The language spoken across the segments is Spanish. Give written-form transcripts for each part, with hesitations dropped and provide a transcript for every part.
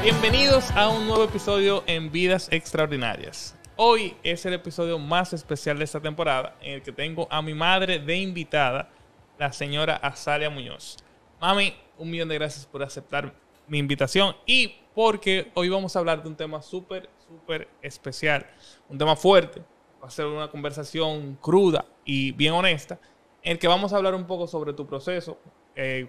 Bienvenidos a un nuevo episodio en Vidas Extraordinarias. Hoy es el episodio más especial de esta temporada en el que tengo a mi madre de invitada, la señora Azalia Muñoz. Mami, 1.000.000 de gracias por aceptar mi invitación y porque hoy vamos a hablar de un tema súper especial, un tema fuerte. Va a ser una conversación cruda y bien honesta en el que vamos a hablar un poco sobre tu proceso,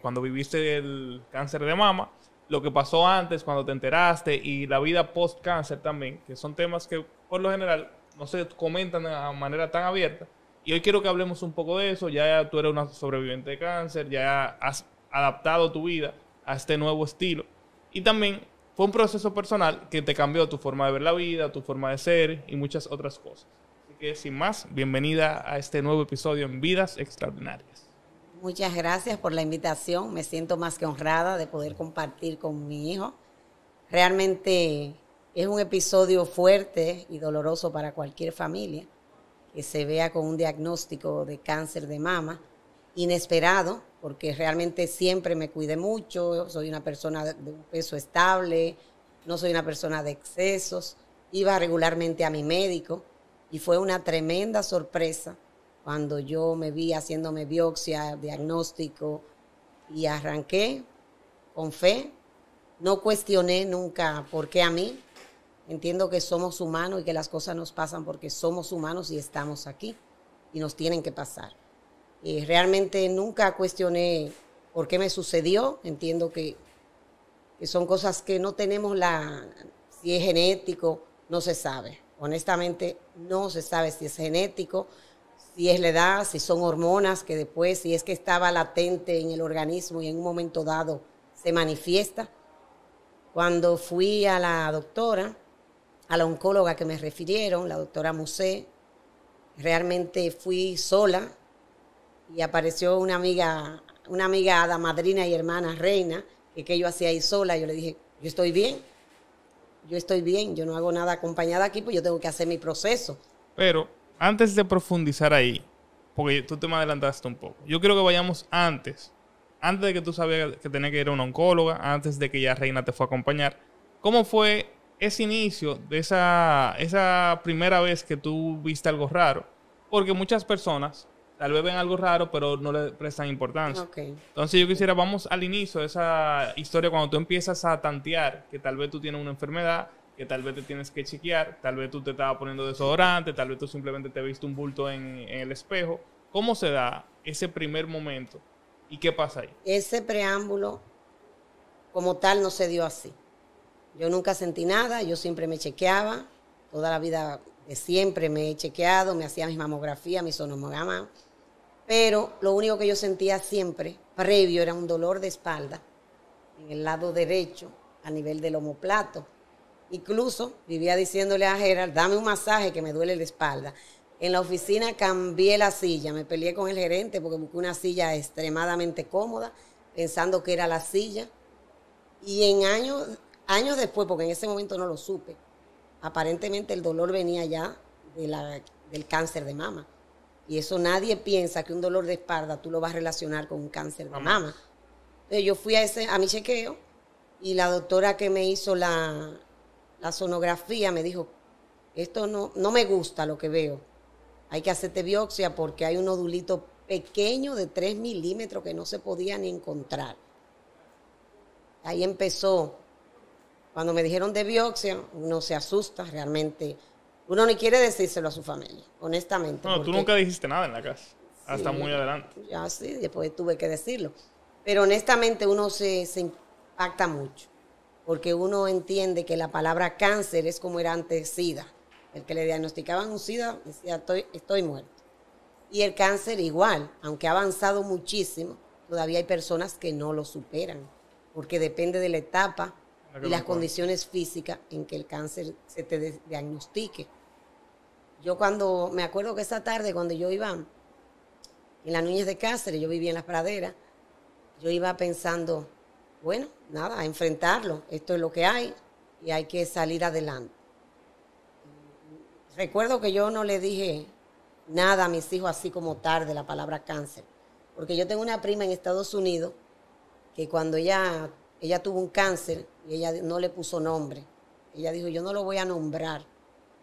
cuando viviste el cáncer de mama, lo que pasó antes, cuando te enteraste y la vida post-cáncer también, que son temas que por lo general no se comentan de manera tan abierta. Y hoy quiero que hablemos un poco de eso. Ya tú eres una sobreviviente de cáncer, ya has adaptado tu vida a este nuevo estilo. Y también fue un proceso personal que te cambió tu forma de ver la vida, tu forma de ser y muchas otras cosas. Así que sin más, bienvenida a este nuevo episodio en Vidas Extraordinarias. Muchas gracias por la invitación. Me siento más que honrada de poder compartir con mi hijo. Realmente es un episodio fuerte y doloroso para cualquier familia que se vea con un diagnóstico de cáncer de mama inesperado, porque realmente siempre me cuidé mucho. Soy una persona de un peso estable, no soy una persona de excesos. Iba regularmente a mi médico y fue una tremenda sorpresa cuando yo me vi haciéndome biopsia, diagnóstico, y arranqué con fe. No cuestioné nunca por qué a mí. Entiendo que somos humanos y que las cosas nos pasan porque somos humanos y estamos aquí y nos tienen que pasar. Realmente nunca cuestioné por qué me sucedió. Entiendo que son cosas que no tenemos si es genético, no se sabe. Honestamente, no se sabe si es genético, si es la edad, si son hormonas que después, si es que estaba latente en el organismo y en un momento dado se manifiesta. Cuando fui a la doctora, a la oncóloga que me refirieron, la doctora Musé, realmente fui sola y apareció una amiga hada, madrina y hermana Reina, que yo hacía ahí sola. Yo le dije, yo estoy bien, yo no hago nada acompañada aquí, pues yo tengo que hacer mi proceso. Pero antes de profundizar ahí, porque tú te me adelantaste un poco, yo quiero que vayamos antes de que tú sabías que tenías que ir a una oncóloga, antes de que ya Reina te fue a acompañar. ¿Cómo fue ese inicio de esa primera vez que tú viste algo raro? Porque muchas personas tal vez ven algo raro, pero no le prestan importancia. Okay. Entonces yo quisiera, vamos al inicio de esa historia, cuando tú empiezas a tantear que tal vez tú tienes una enfermedad, que tal vez te tienes que chequear, tal vez tú te estabas poniendo desodorante, tal vez tú simplemente te viste un bulto en el espejo. ¿Cómo se da ese primer momento y qué pasa ahí? Ese preámbulo como tal no se dio así. Yo nunca sentí nada, yo siempre me chequeaba, toda la vida de siempre me he chequeado, me hacía mis mamografías, mis sonogramas, pero lo único que yo sentía siempre, previo, era un dolor de espalda en el lado derecho, a nivel del omóplato. Incluso vivía diciéndole a Gerald, dame un masaje que me duele la espalda. En la oficina cambié la silla, me peleé con el gerente porque busqué una silla extremadamente cómoda, pensando que era la silla. Y en años después, porque en ese momento no lo supe, aparentemente el dolor venía ya del cáncer de mama. Y eso nadie piensa que un dolor de espalda tú lo vas a relacionar con un cáncer de mama. Entonces yo fui a mi chequeo y la doctora que me hizo la sonografía me dijo, esto no me gusta lo que veo. Hay que hacerte biopsia porque hay un nodulito pequeño de 3 milímetros que no se podía ni encontrar. Ahí empezó. Cuando me dijeron de biopsia, uno se asusta realmente. Uno ni quiere decírselo a su familia, honestamente. No, tú nunca dijiste nada en la casa, hasta muy adelante. Ya sí, después tuve que decirlo. Pero honestamente uno se impacta mucho, porque uno entiende que la palabra cáncer es como era antes SIDA. El que le diagnosticaban un SIDA decía, estoy muerto. Y el cáncer igual, aunque ha avanzado muchísimo, todavía hay personas que no lo superan, porque depende de la etapa y las condiciones físicas en que el cáncer se te diagnostique. Yo me acuerdo que esa tarde cuando yo iba en la Núñez de Cáceres, yo vivía en las praderas, yo iba pensando, bueno, nada, a enfrentarlo, esto es lo que hay y hay que salir adelante. Recuerdo que yo no le dije nada a mis hijos así como tarde la palabra cáncer, porque yo tengo una prima en Estados Unidos que cuando ella ella tuvo un cáncer y ella no le puso nombre. Ella dijo, yo no lo voy a nombrar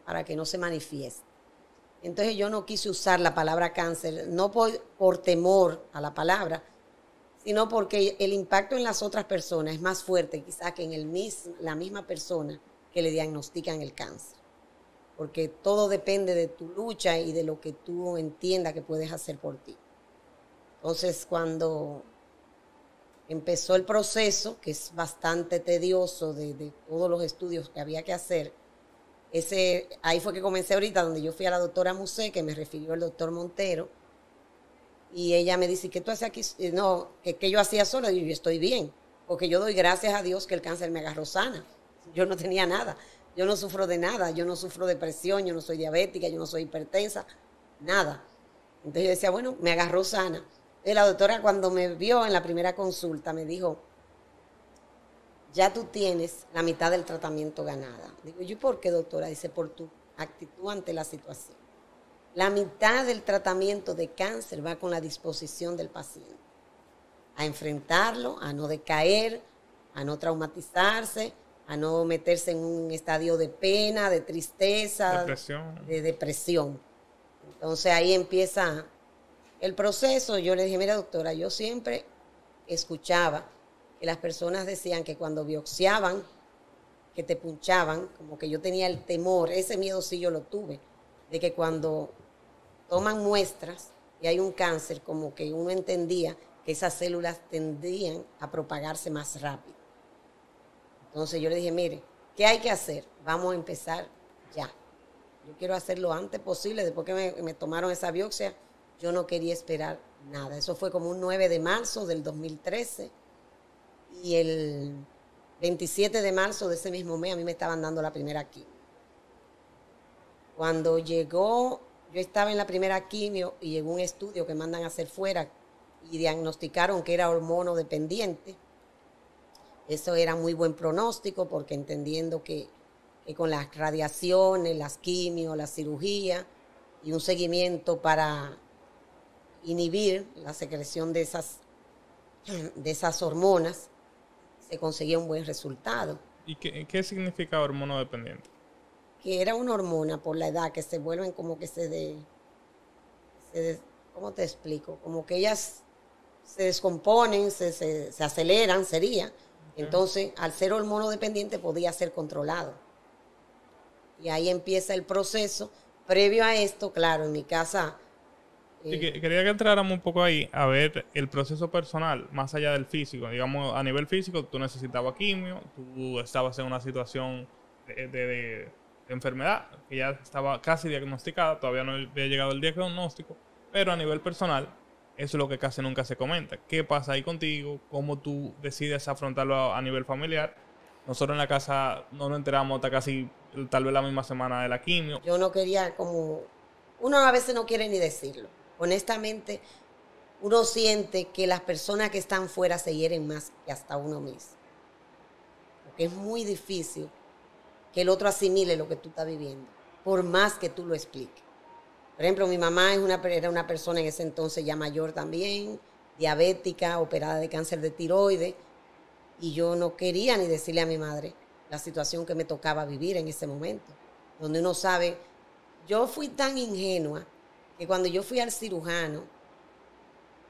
para que no se manifieste. Entonces yo no quise usar la palabra cáncer, no por temor a la palabra, sino porque el impacto en las otras personas es más fuerte quizás que en la misma persona que le diagnostican el cáncer. Porque todo depende de tu lucha y de lo que tú entiendas que puedes hacer por ti. Entonces, cuando empezó el proceso, que es bastante tedioso de todos los estudios que había que hacer, ahí fue que comencé ahorita, donde yo fui a la doctora Musé, que me refirió el doctor Montero, y ella me dice, ¿qué tú haces aquí? No, que yo hacía sola, y yo estoy bien, porque yo doy gracias a Dios que el cáncer me agarró sana. Yo no tenía nada, yo no sufro de nada, yo no sufro de presión, yo no soy diabética, yo no soy hipertensa, nada. Entonces yo decía, bueno, me agarró sana. La doctora cuando me vio en la primera consulta me dijo, ya tú tienes la mitad del tratamiento ganada. Digo, ¿y por qué, doctora? Dice, por tu actitud ante la situación. La mitad del tratamiento de cáncer va con la disposición del paciente. A enfrentarlo, a no decaer, a no traumatizarse, a no meterse en un estadio de pena, de tristeza, de depresión. Entonces ahí empieza el proceso. Yo le dije, mira doctora, yo siempre escuchaba que las personas decían que cuando biopsiaban, que te punchaban, como que yo tenía el temor, ese miedo sí yo lo tuve, de que cuando toman muestras y hay un cáncer, como que uno entendía que esas células tendrían a propagarse más rápido. Entonces yo le dije, mire, ¿qué hay que hacer? Vamos a empezar ya. Yo quiero hacerlo lo antes posible. Después que me tomaron esa biopsia, yo no quería esperar nada. Eso fue como un 9 de marzo del 2013. Y el 27 de marzo de ese mismo mes a mí me estaban dando la primera quimio. Cuando llegó, yo estaba en la primera quimio y llegó un estudio que mandan a hacer fuera y diagnosticaron que era hormonodependiente. Eso era muy buen pronóstico porque entendiendo que con las radiaciones, las quimios, la cirugía y un seguimiento para inhibir la secreción de esas hormonas, se conseguía un buen resultado. ¿Y qué significa hormonodependiente? Que era una hormona por la edad, que se vuelven como que ¿cómo te explico? Como que ellas se descomponen, se aceleran, sería. Entonces, al ser hormonodependiente podía ser controlado. Y ahí empieza el proceso. Previo a esto, claro, en mi casa... quería que entráramos un poco ahí a ver el proceso personal, más allá del físico. Digamos, a nivel físico, tú necesitabas quimio, tú estabas en una situación de enfermedad que ya estaba casi diagnosticada, todavía no había llegado el diagnóstico, pero a nivel personal, eso es lo que casi nunca se comenta. ¿Qué pasa ahí contigo? ¿Cómo tú decides afrontarlo a nivel familiar? Nosotros en la casa no nos enteramos hasta casi tal vez la misma semana de la quimio. Yo no quería uno a veces no quiere ni decirlo. Honestamente, uno siente que las personas que están fuera se hieren más que hasta uno mismo. Porque es muy difícil que el otro asimile lo que tú estás viviendo, por más que tú lo expliques. Por ejemplo, mi mamá era una persona en ese entonces ya mayor también, diabética, operada de cáncer de tiroides, y yo no quería ni decirle a mi madre la situación que me tocaba vivir en ese momento, donde uno sabe, yo fui tan ingenua que cuando yo fui al cirujano,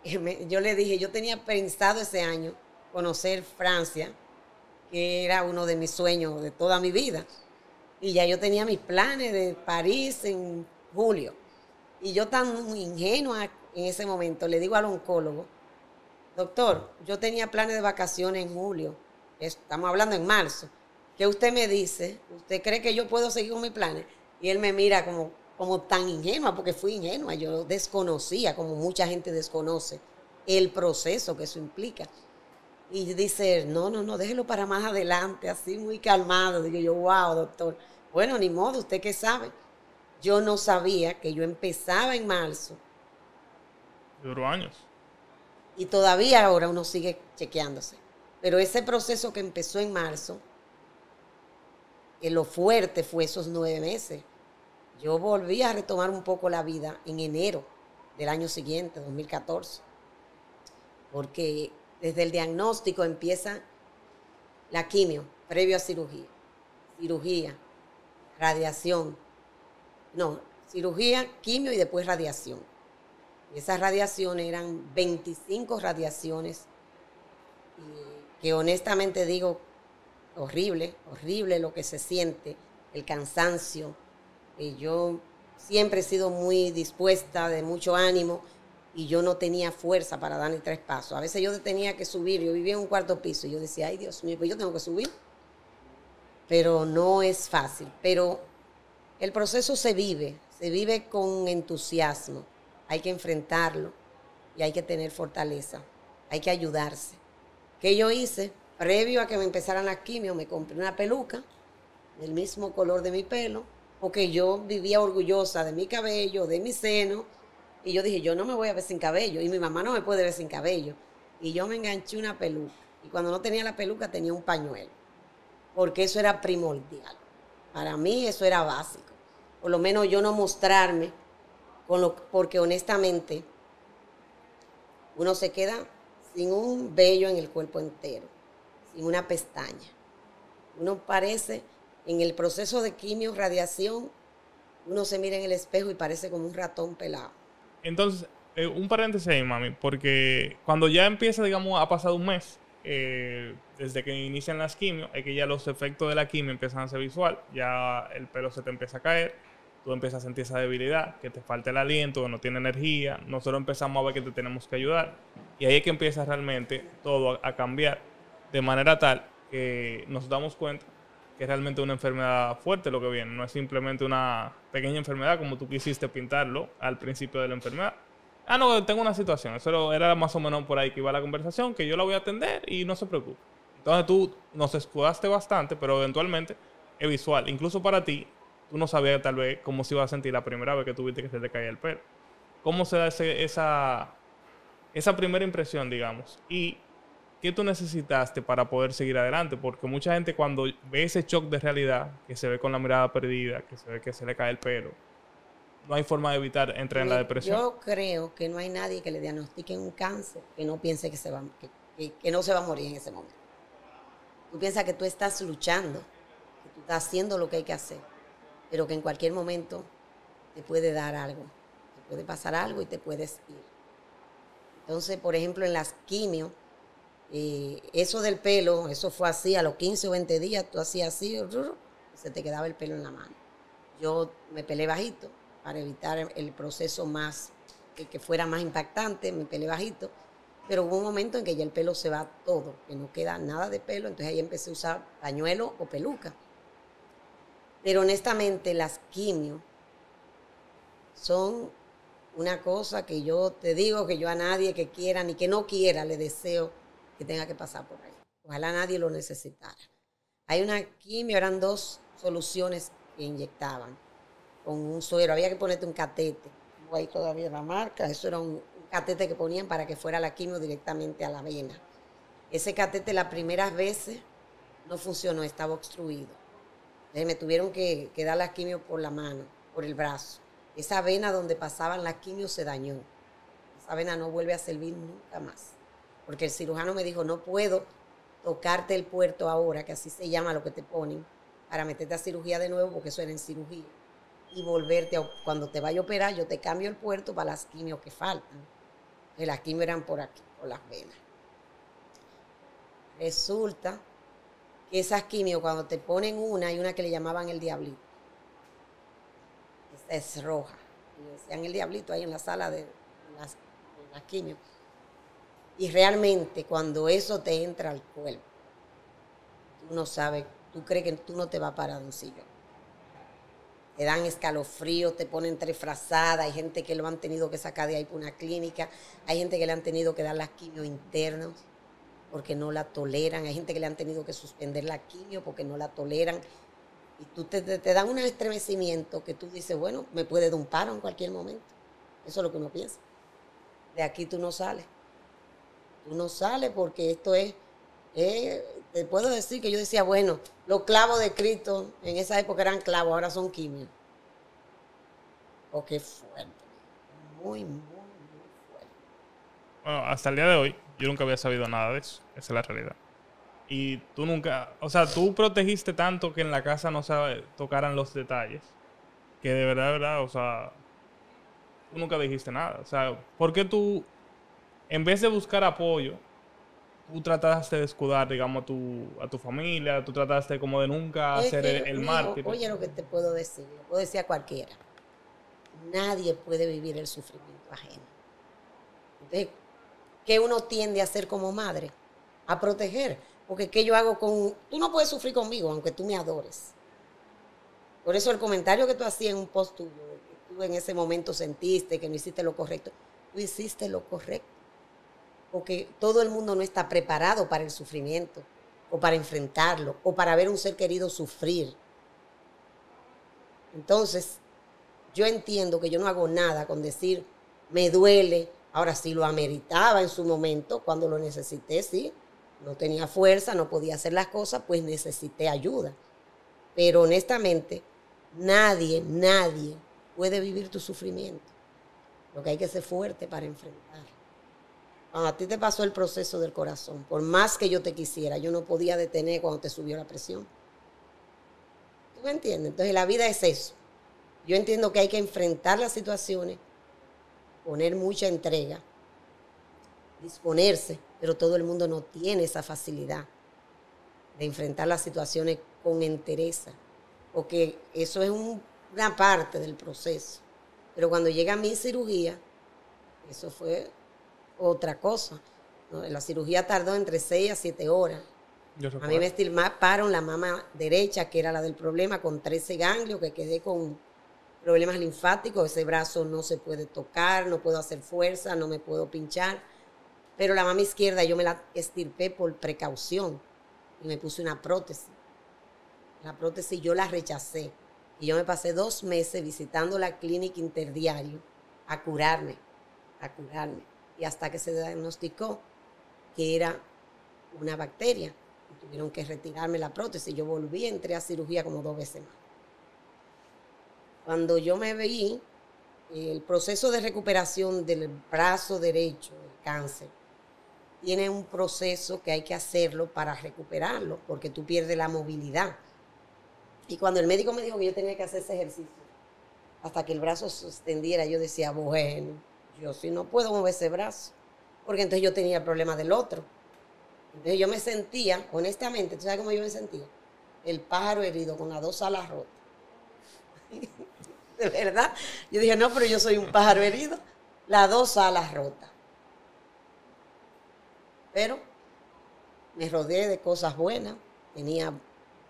yo le dije, yo tenía pensado ese año conocer Francia, que era uno de mis sueños de toda mi vida, y ya yo tenía mis planes de París en julio. Y yo tan ingenua en ese momento, le digo al oncólogo, doctor, yo tenía planes de vacaciones en julio, estamos hablando en marzo, ¿qué usted me dice? ¿Usted cree que yo puedo seguir con mis planes? Y él me mira como tan ingenua, porque fui ingenua, yo desconocía, como mucha gente desconoce, el proceso que eso implica. Y dice, no, déjelo para más adelante, así muy calmado. Digo yo, wow, doctor, bueno, ni modo, ¿usted qué sabe? Yo no sabía que yo empezaba en marzo. Duró años. Y todavía ahora uno sigue chequeándose. Pero ese proceso que empezó en marzo, lo fuerte fue esos 9 meses. Yo volví a retomar un poco la vida en enero del año siguiente, 2014. Porque desde el diagnóstico empieza la quimio, previo a cirugía, radiación, no, cirugía, quimio y después radiación. Y esas radiaciones eran 25 radiaciones, que honestamente digo, horrible, horrible lo que se siente, el cansancio. Yo siempre he sido muy dispuesta, de mucho ánimo, y yo no tenía fuerza para dar ni 3 pasos. A veces yo tenía que subir, yo vivía en un 4º piso, y yo decía, ay Dios mío, pues yo tengo que subir. Pero no es fácil. Pero el proceso se vive con entusiasmo. Hay que enfrentarlo y hay que tener fortaleza, hay que ayudarse. ¿Qué yo hice? Previo a que me empezaran las quimios, me compré una peluca del mismo color de mi pelo, porque yo vivía orgullosa de mi cabello, de mi seno, y yo dije, yo no me voy a ver sin cabello, y mi mamá no me puede ver sin cabello. Y yo me enganché una peluca, y cuando no tenía la peluca tenía un pañuelo, porque eso era primordial. Para mí eso era básico. Por lo menos yo no mostrarme, porque honestamente uno se queda sin un vello en el cuerpo entero, sin una pestaña. Uno parece, en el proceso de quimio, radiación, uno se mira en el espejo y parece como un ratón pelado. Entonces, un paréntesis ahí, mami, porque cuando ya empieza, digamos, ha pasado un mes, desde que inician las quimios, es que ya los efectos de la quimio empiezan a ser visual, ya el pelo se te empieza a caer, tú empiezas a sentir esa debilidad, que te falta el aliento, que no tiene energía, nosotros empezamos a ver que te tenemos que ayudar, y ahí es que empieza realmente todo a cambiar, de manera tal que nos damos cuenta que es realmente una enfermedad fuerte lo que viene, no es simplemente una pequeña enfermedad como tú quisiste pintarlo al principio de la enfermedad. Ah, no, tengo una situación, eso era más o menos por ahí que iba la conversación, que yo la voy a atender y no se preocupe. Entonces tú nos escudaste bastante, pero eventualmente es visual. Incluso para ti, tú no sabías tal vez cómo se iba a sentir la primera vez que tuviste que se te caía el pelo. ¿Cómo se da esa primera impresión, digamos? Y ¿qué tú necesitaste para poder seguir adelante? Porque mucha gente cuando ve ese shock de realidad, que se ve con la mirada perdida, que se ve que se le cae el pelo, no hay forma de evitar entrar en la depresión. Yo creo que no hay nadie que le diagnostiquen un cáncer que no piense que que no se va a morir en ese momento. Tú piensas que tú estás luchando, que tú estás haciendo lo que hay que hacer, pero que en cualquier momento te puede dar algo, te puede pasar algo y te puedes ir. Entonces, por ejemplo, en las quimios, eso del pelo, eso fue así, a los 15 o 20 días, tú hacías así, y se te quedaba el pelo en la mano. Yo me pelé bajito para evitar el proceso más, que fuera más impactante, me pelé bajito, pero hubo un momento en que ya el pelo se va todo, que no queda nada de pelo, entonces ahí empecé a usar pañuelo o peluca. Pero honestamente las quimios son una cosa que yo te digo que yo a nadie que quiera ni que no quiera le deseo que tenga que pasar por ahí. Ojalá nadie lo necesitara. Hay una quimio, eran 2 soluciones que inyectaban con un suero. Había que ponerte un catete. Tengo ahí todavía la marca. Eso era un catete que ponían para que fuera la quimio directamente a la vena. Ese catete las primeras veces no funcionó, estaba obstruido. Entonces me tuvieron que dar la quimio por la mano, por el brazo. Esa vena donde pasaban las quimios se dañó. Esa vena no vuelve a servir nunca más. Porque el cirujano me dijo, no puedo tocarte el puerto ahora, que así se llama lo que te ponen, para meterte a cirugía de nuevo, porque eso era en cirugía. Y volverte, cuando te vaya a operar, yo te cambio el puerto para las quimios que faltan. Que las quimios eran por aquí, por las venas. Resulta que esas quimios, cuando te ponen una, hay una que le llamaban el diablito. Esa es roja. Y decían el diablito ahí en la sala de las quimios. Y realmente cuando eso te entra al cuerpo, tú no sabes, tú crees que tú no te vas a parar de un sillón. Te dan escalofríos, te ponen 3 frazadas, hay gente que lo han tenido que sacar de ahí por una clínica, hay gente que le han tenido que dar las quimios internas porque no la toleran, hay gente que le han tenido que suspender la quimio porque no la toleran. Y tú te dan un estremecimiento que tú dices, bueno, me puede dar un paro en cualquier momento. Eso es lo que uno piensa. De aquí tú no sales. Tú no sales porque esto es, te puedo decir que yo decía, bueno, los clavos de Cristo en esa época eran clavos, ahora son quimios. Oh, qué fuerte. Muy, muy, muy fuerte. Bueno, hasta el día de hoy, yo nunca había sabido nada de eso. Esa es la realidad. Y tú nunca, o sea, tú protegiste tanto que en la casa no se tocaran los detalles. Que de verdad, o sea, tú nunca dijiste nada. O sea, ¿por qué tú, en vez de buscar apoyo, tú trataste de escudar, digamos, a tu familia, tú trataste como de nunca Es ser que, el mijo, mártir? oye lo que te puedo decir, lo puedo decir a cualquiera. Nadie puede vivir el sufrimiento ajeno. Entonces, ¿qué uno tiende a hacer como madre? A proteger. Porque ¿qué yo hago con...? Tú no puedes sufrir conmigo, aunque tú me adores. Por eso el comentario que tú hacías en un post tuyo, que tú en ese momento sentiste que no hiciste lo correcto, tú hiciste lo correcto. Porque todo el mundo no está preparado para el sufrimiento, o para enfrentarlo, o para ver a un ser querido sufrir. Entonces, yo entiendo que yo no hago nada con decir, me duele. Ahora sí lo ameritaba en su momento, cuando lo necesité, sí. No tenía fuerza, no podía hacer las cosas, pues necesité ayuda. Pero honestamente, nadie puede vivir tu sufrimiento. Lo que hay que ser fuerte para enfrentar. Cuando a ti te pasó el proceso del corazón, por más que yo te quisiera, yo no podía detener cuando te subió la presión. ¿Tú me entiendes? Entonces la vida es eso. Yo entiendo que hay que enfrentar las situaciones, poner mucha entrega, disponerse, pero todo el mundo no tiene esa facilidad de enfrentar las situaciones con entereza, porque eso es una parte del proceso. Pero cuando llega mi cirugía, eso fue otra cosa. La cirugía tardó entre 6 a 7 horas. A mí me estirparon la mama derecha, que era la del problema, con 13 ganglios, que quedé con problemas linfáticos. Ese brazo no se puede tocar, no puedo hacer fuerza, no me puedo pinchar. Pero la mama izquierda yo me la estirpé por precaución y me puse una prótesis. La prótesis yo la rechacé y yo me pasé 2 meses visitando la clínica interdiario a curarme. Y hasta que se diagnosticó que era una bacteria y tuvieron que retirarme la prótesis. Yo volví, entré a cirugía como 2 veces más. Cuando yo me vi, el proceso de recuperación del brazo derecho del cáncer tiene un proceso que hay que hacerlo para recuperarlo, porque tú pierdes la movilidad. Y cuando el médico me dijo que yo tenía que hacer ese ejercicio, hasta que el brazo se extendiera, yo decía, bueno, yo sí no puedo mover ese brazo, porque entonces yo tenía el problema del otro. Entonces yo me sentía, honestamente, ¿tú sabes cómo yo me sentía? El pájaro herido con las 2 alas rotas. De verdad. Yo dije, no, pero yo soy un pájaro herido, las 2 alas rotas. Pero me rodeé de cosas buenas, tenía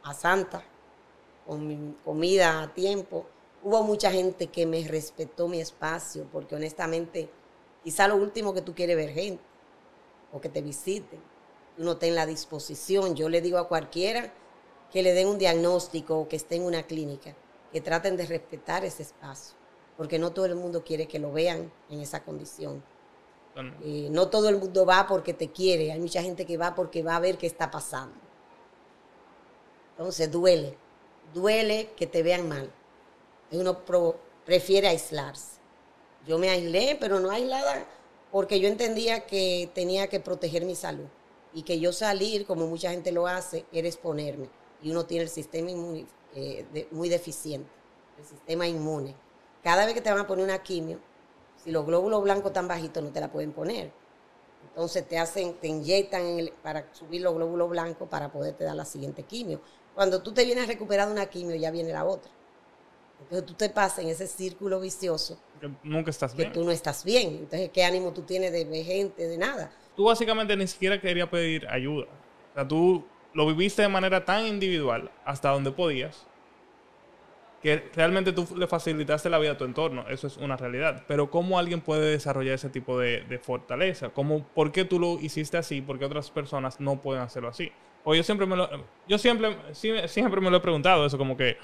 a Santa, con mi comida a tiempo. Hubo mucha gente que me respetó mi espacio, porque honestamente, quizá lo último que tú quieres ver gente, o que te visiten, tú no estés en la disposición. Yo le digo a cualquiera que le den un diagnóstico o que esté en una clínica, que traten de respetar ese espacio, porque no todo el mundo quiere que lo vean en esa condición. No todo el mundo va porque te quiere, hay mucha gente que va porque va a ver qué está pasando. Entonces duele que te vean mal. Uno prefiere aislarse. Yo me aislé, pero no aislada, porque yo entendía que tenía que proteger mi salud y que yo salir, como mucha gente lo hace, era exponerme. Y uno tiene el sistema inmune muy deficiente, el sistema inmune. Cada vez que te van a poner una quimio, si los glóbulos blancos están bajitos, no te la pueden poner. Entonces te inyectan para subir los glóbulos blancos para poderte dar la siguiente quimio. Cuando tú te vienes a recuperar de una quimio, ya viene la otra. Entonces tú te pasas en ese círculo vicioso. Que nunca estás bien. Que tú no estás bien. Entonces, ¿qué ánimo tú tienes de ver gente, de nada? Tú básicamente ni siquiera querías pedir ayuda. O sea, tú lo viviste de manera tan individual, hasta donde podías, que realmente tú le facilitaste la vida a tu entorno. Eso es una realidad. Pero ¿cómo alguien puede desarrollar ese tipo de fortaleza? ¿Por qué tú lo hiciste así? ¿Por qué otras personas no pueden hacerlo así? O yo siempre me lo he preguntado eso, como que,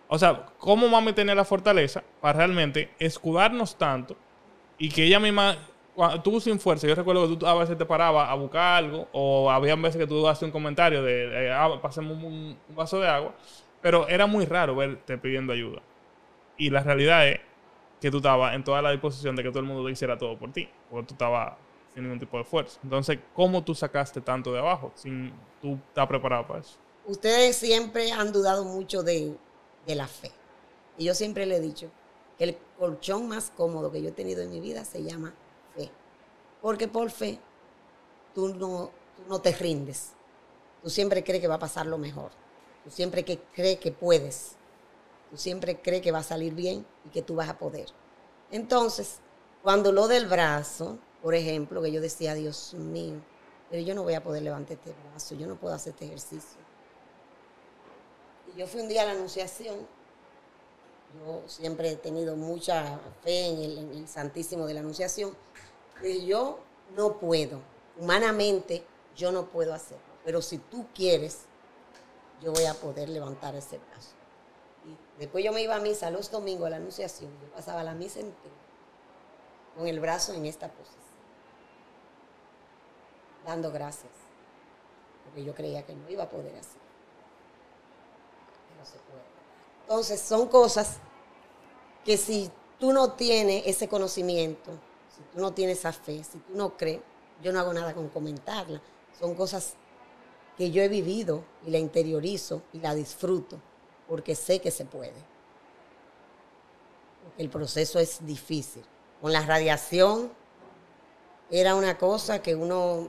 o sea, ¿cómo mami tenía la fortaleza para realmente escudarnos tanto y que ella misma, tú sin fuerza? Yo recuerdo que tú a veces te parabas a buscar algo, o había veces que tú hacías un comentario de pasemos un vaso de agua, pero era muy raro verte pidiendo ayuda. Y la realidad es que tú estabas en toda la disposición de que todo el mundo lo hiciera todo por ti, porque tú estabas sin ningún tipo de esfuerzo. Entonces, ¿cómo tú sacaste tanto de abajo sin tú estar preparado para eso? Ustedes siempre han dudado mucho de la fe. Y yo siempre le he dicho que el colchón más cómodo que yo he tenido en mi vida se llama fe. Porque por fe tú no te rindes. Tú siempre crees que va a pasar lo mejor. Tú siempre crees que puedes. Tú siempre crees que va a salir bien y que tú vas a poder. Entonces, cuando lo del brazo, por ejemplo, que yo decía, Dios mío, pero yo no voy a poder levantar este brazo, yo no puedo hacer este ejercicio. Y yo fui un día a la Anunciación. Yo siempre he tenido mucha fe en el Santísimo de la Anunciación. Y yo no puedo, humanamente yo no puedo hacerlo. Pero si tú quieres, yo voy a poder levantar ese brazo. Y después yo me iba a misa los domingos a la Anunciación. Yo pasaba la misa entera con el brazo en esta posición, dando gracias, porque yo creía que no iba a poder hacer. Pero se puede. Entonces son cosas que si tú no tienes ese conocimiento, si tú no tienes esa fe, si tú no crees, yo no hago nada con comentarla. Son cosas que yo he vivido y la interiorizo y la disfruto porque sé que se puede. Porque el proceso es difícil. Con la radiación era una cosa que uno,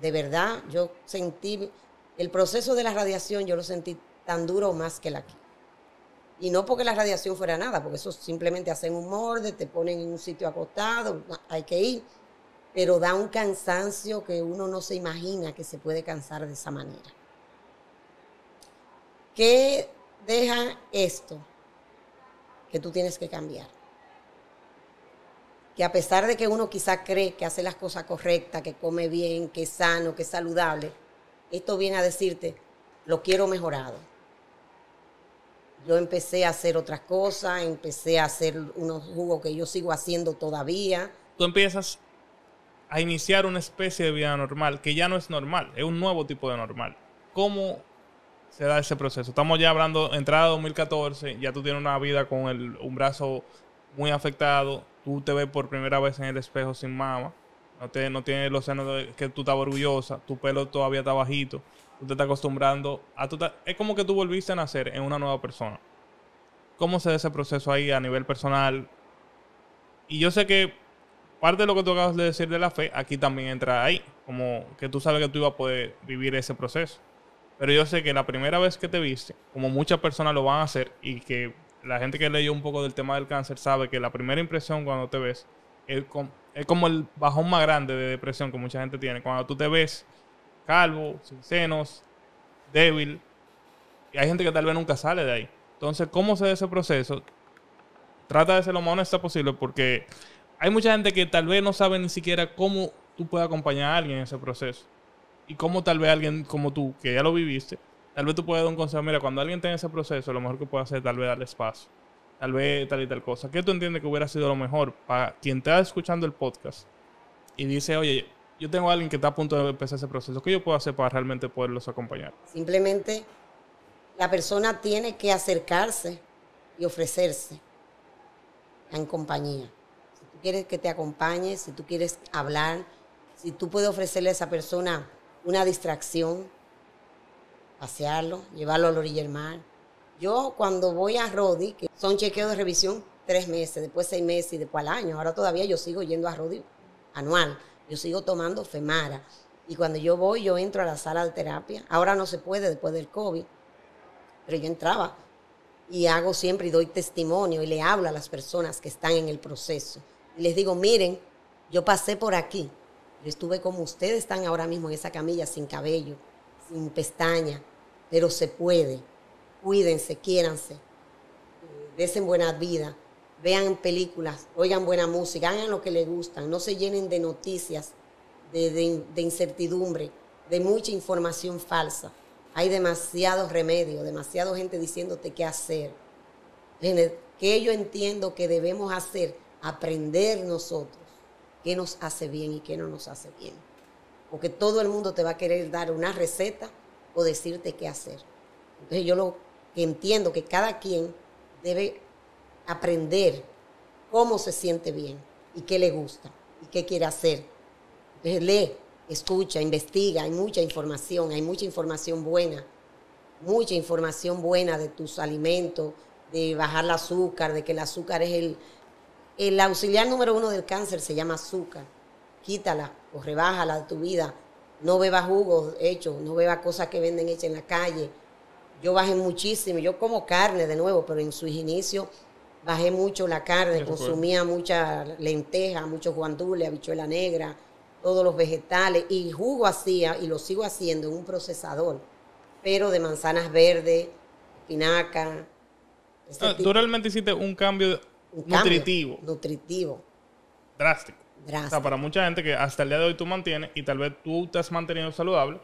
de verdad, yo sentí, el proceso de la radiación yo lo sentí tan duro más que la quimio. Y no porque la radiación fuera nada, porque eso simplemente hacen un morde, te ponen en un sitio acostado, hay que ir. Pero da un cansancio que uno no se imagina que se puede cansar de esa manera. ¿Qué deja esto? Que tú tienes que cambiar. Que a pesar de que uno quizá cree que hace las cosas correctas, que come bien, que es sano, que es saludable, esto viene a decirte, lo quiero mejorado. Yo empecé a hacer otras cosas, empecé a hacer unos jugos que yo sigo haciendo todavía. Tú empiezas a iniciar una especie de vida normal, que ya no es normal, es un nuevo tipo de normal. ¿Cómo se da ese proceso? Estamos ya hablando, entrada 2014, ya tú tienes una vida con un brazo muy afectado, tú te ves por primera vez en el espejo sin mama, no tienes los senos que tú estás orgullosa, tu pelo todavía está bajito, tú te estás acostumbrando es como que tú volviste a nacer en una nueva persona. ¿Cómo se da ese proceso ahí a nivel personal? Y yo sé que parte de lo que tú acabas de decir de la fe, aquí también entra ahí, como que tú sabes que tú ibas a poder vivir ese proceso. Pero yo sé que la primera vez que te viste, como muchas personas lo van a hacer, y que la gente que leyó un poco del tema del cáncer sabe que la primera impresión cuando te ves es como el bajón más grande de depresión que mucha gente tiene. Cuando tú te ves calvo, sin senos, débil, y hay gente que tal vez nunca sale de ahí. Entonces, ¿cómo se da ese proceso? Trata de ser lo más honesta posible, porque hay mucha gente que tal vez no sabe ni siquiera cómo tú puedes acompañar a alguien en ese proceso. Y cómo tal vez alguien como tú, que ya lo viviste, tal vez tú puedes dar un consejo. Mira, cuando alguien tenga ese proceso, lo mejor que puede hacer tal vez darle espacio. Tal vez tal y tal cosa. ¿Qué tú entiendes que hubiera sido lo mejor para quien está escuchando el podcast y dice, oye, yo tengo a alguien que está a punto de empezar ese proceso? ¿Qué yo puedo hacer para realmente poderlos acompañar? Simplemente la persona tiene que acercarse y ofrecerse en compañía. Si tú quieres que te acompañe, si tú quieres hablar, si tú puedes ofrecerle a esa persona una distracción, pasearlo, llevarlo a la orilla del mar. Yo cuando voy a Rodi, que son chequeos de revisión 3 meses, después 6 meses y después al año, ahora todavía yo sigo yendo a Rodi anual, yo sigo tomando Femara. Y cuando yo voy, yo entro a la sala de terapia. Ahora no se puede después del COVID, pero yo entraba y hago siempre y doy testimonio y le hablo a las personas que están en el proceso. Y les digo, miren, yo pasé por aquí. Yo estuve como ustedes están ahora mismo en esa camilla, sin cabello, sin pestañas, pero se puede. Cuídense, quiéranse, desen buena vida, vean películas, oigan buena música, hagan lo que les gustan, no se llenen de noticias, de incertidumbre, de mucha información falsa. Hay demasiados remedios, demasiada gente diciéndote qué hacer. Que yo entiendo que debemos hacer, aprender nosotros qué nos hace bien y qué no nos hace bien. Porque todo el mundo te va a querer dar una receta o decirte qué hacer. Entonces yo lo que entiendo que cada quien debe aprender cómo se siente bien y qué le gusta y qué quiere hacer. Entonces lee, escucha, investiga, hay mucha información mucha información buena de tus alimentos, de bajar el azúcar, de que el azúcar es el auxiliar número 1 del cáncer, se llama azúcar. Quítala o rebájala de tu vida. No beba jugos hechos, no beba cosas que venden hechas en la calle. Yo bajé muchísimo, yo como carne de nuevo, pero en sus inicios bajé mucho la carne, consumía mucha lenteja, muchos guandules, habichuela negra, todos los vegetales, y jugo hacía, y lo sigo haciendo en un procesador, pero de manzanas verdes, espinaca. Tú realmente hiciste un cambio nutritivo. Nutritivo. Drástico. O sea, para mucha gente que hasta el día de hoy tú mantienes y tal vez tú te has mantenido saludable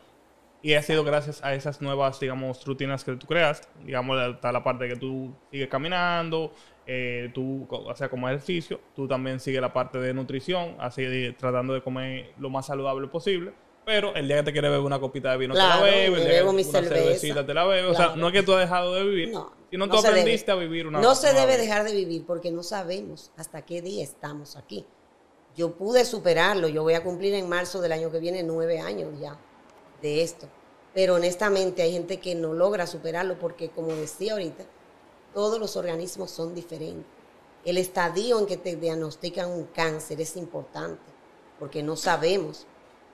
y ha sido gracias a esas nuevas, digamos, rutinas que tú creaste. Digamos, está la parte que tú sigues caminando, tú, o sea, como ejercicio, tú también sigues la parte de nutrición, así tratando de comer lo más saludable posible. Pero el día que te quieres beber una copita de vino, claro, te la bebes. El día que mi una cervecita te la bebes. Claro. O sea, no es que tú has dejado de vivir, sino tú aprendiste a vivir una vida. No se debe dejar de vivir porque no sabemos hasta qué día estamos aquí. Yo pude superarlo. Yo voy a cumplir en marzo del año que viene 9 años ya de esto. Pero honestamente hay gente que no logra superarlo porque, como decía ahorita, todos los organismos son diferentes. El estadio en que te diagnostican un cáncer es importante porque no sabemos.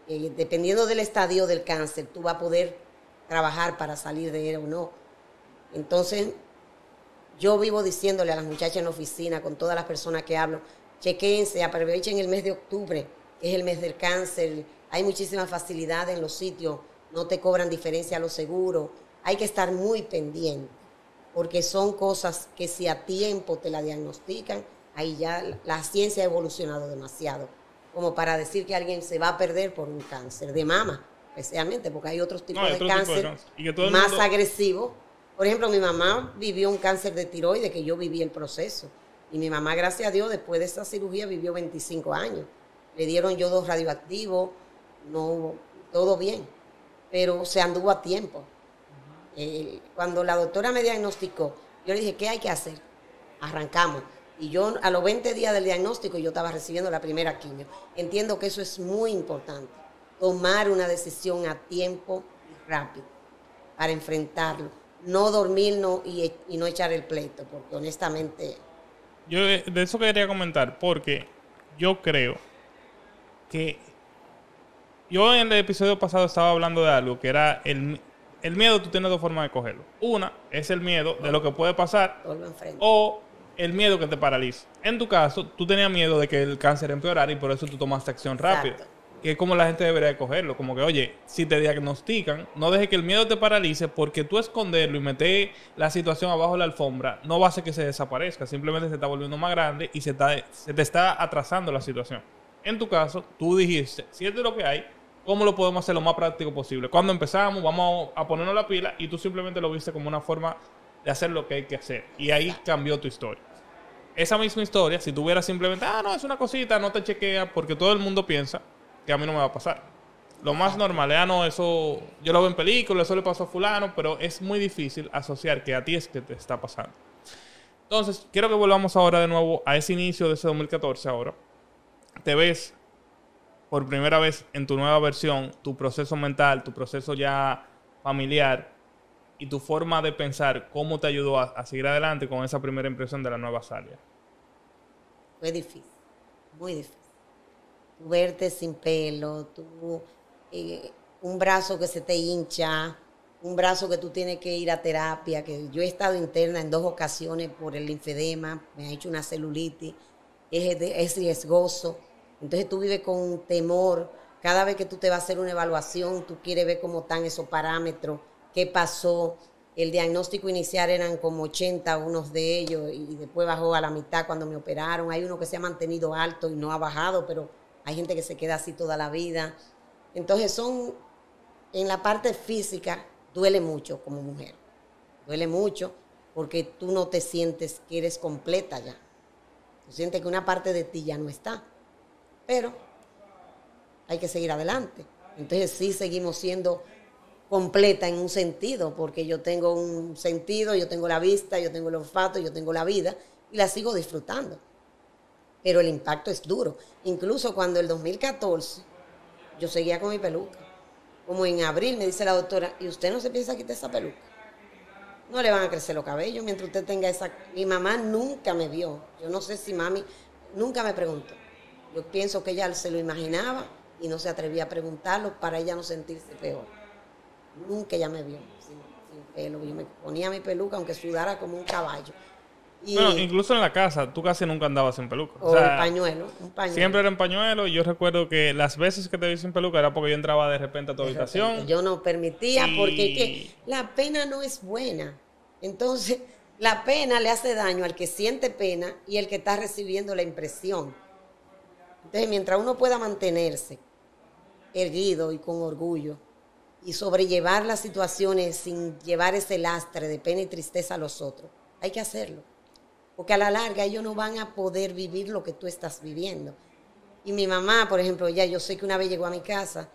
Dependiendo del estadio del cáncer, tú vas a poder trabajar para salir de él o no. Entonces, yo vivo diciéndole a las muchachas en la oficina, con todas las personas que hablo, chequéense, aprovechen el mes de octubre, que es el mes del cáncer. Hay muchísimas facilidades en los sitios, no te cobran diferencia a los seguros. Hay que estar muy pendiente, porque son cosas que si a tiempo te la diagnostican, ahí ya la ciencia ha evolucionado demasiado, como para decir que alguien se va a perder por un cáncer de mama, especialmente, porque hay otros tipos de cáncer más agresivos. Por ejemplo, mi mamá vivió un cáncer de tiroides, que yo viví el proceso. Y mi mamá, gracias a Dios, después de esa cirugía vivió 25 años. Le dieron yodo radioactivo, no, todo bien, pero se anduvo a tiempo. Cuando la doctora me diagnosticó, yo le dije, ¿qué hay que hacer? Arrancamos. Y yo a los 20 días del diagnóstico yo estaba recibiendo la primera quimio. Entiendo que eso es muy importante, tomar una decisión a tiempo y rápido para enfrentarlo. No dormirnos y no echar el pleito, porque honestamente... Yo de eso quería comentar, porque yo creo que... Yo en el episodio pasado estaba hablando de algo que era el miedo. Tú tienes dos formas de cogerlo. Una es el miedo de lo que puede pasar o el miedo que te paraliza. En tu caso, tú tenías miedo de que el cáncer empeorara y por eso tú tomaste acción rápida. Que es como la gente debería de cogerlo. Como que, oye, si te diagnostican, no dejes que el miedo te paralice, porque tú esconderlo y meter la situación abajo de la alfombra no va a hacer que se desaparezca. Simplemente se está volviendo más grande y se te está atrasando la situación. En tu caso, tú dijiste, si esto es lo que hay, ¿cómo lo podemos hacer lo más práctico posible? Cuando empezamos, vamos a ponernos la pila, y tú simplemente lo viste como una forma de hacer lo que hay que hacer. Y ahí cambió tu historia. Esa misma historia, si tú hubieras simplemente, no, es una cosita, no te chequea, porque todo el mundo piensa que a mí no me va a pasar. Lo más normal es, no, eso yo lo veo en películas, eso le pasó a fulano, pero es muy difícil asociar que a ti es que te está pasando. Entonces, quiero que volvamos ahora de nuevo a ese inicio de ese 2014 ahora. Te ves por primera vez en tu nueva versión, tu proceso mental, tu proceso ya familiar y tu forma de pensar, ¿cómo te ayudó a seguir adelante con esa primera impresión de la nueva Salia? Fue difícil, muy difícil. Verte sin pelo, un brazo que se te hincha, un brazo que tú tienes que ir a terapia, que yo he estado interna en 2 ocasiones por el linfedema, me ha hecho una celulitis, es riesgoso. Entonces tú vives con un temor. Cada vez que tú te vas a hacer una evaluación, tú quieres ver cómo están esos parámetros, qué pasó. El diagnóstico inicial eran como 80, unos de ellos, y después bajó a la mitad cuando me operaron. Hay uno que se ha mantenido alto y no ha bajado, pero hay gente que se queda así toda la vida. Entonces en la parte física, duele mucho como mujer. Duele mucho porque tú no te sientes que eres completa ya. Tú sientes que una parte de ti ya no está. Pero hay que seguir adelante. Entonces sí seguimos siendo completa en un sentido, porque yo tengo un sentido, yo tengo la vista, yo tengo el olfato, yo tengo la vida y la sigo disfrutando. Pero el impacto es duro. Incluso cuando el 2014 yo seguía con mi peluca. Como en abril me dice la doctora, ¿y usted no se piensa quitar esa peluca? No le van a crecer los cabellos mientras usted tenga esa... Mi mamá nunca me vio. Yo no sé si mami nunca me preguntó. Yo pienso que ella se lo imaginaba y no se atrevía a preguntarlo para ella no sentirse peor. Nunca ella me vio sin pelo. Yo me ponía mi peluca aunque sudara como un caballo. Y, bueno, incluso en la casa, tú casi nunca andabas sin peluca. O sea, el pañuelo, un pañuelo. Siempre era en pañuelo. Yo recuerdo que las veces que te vi sin peluca era porque yo entraba de repente a tu habitación. Yo no permitía porque que la pena no es buena. Entonces, la pena le hace daño al que siente pena y el que está recibiendo la impresión. Entonces, mientras uno pueda mantenerse erguido y con orgullo y sobrellevar las situaciones sin llevar ese lastre de pena y tristeza a los otros, hay que hacerlo. Porque a la larga ellos no van a poder vivir lo que tú estás viviendo. Y mi mamá, por ejemplo, yo sé que una vez llegó a mi casa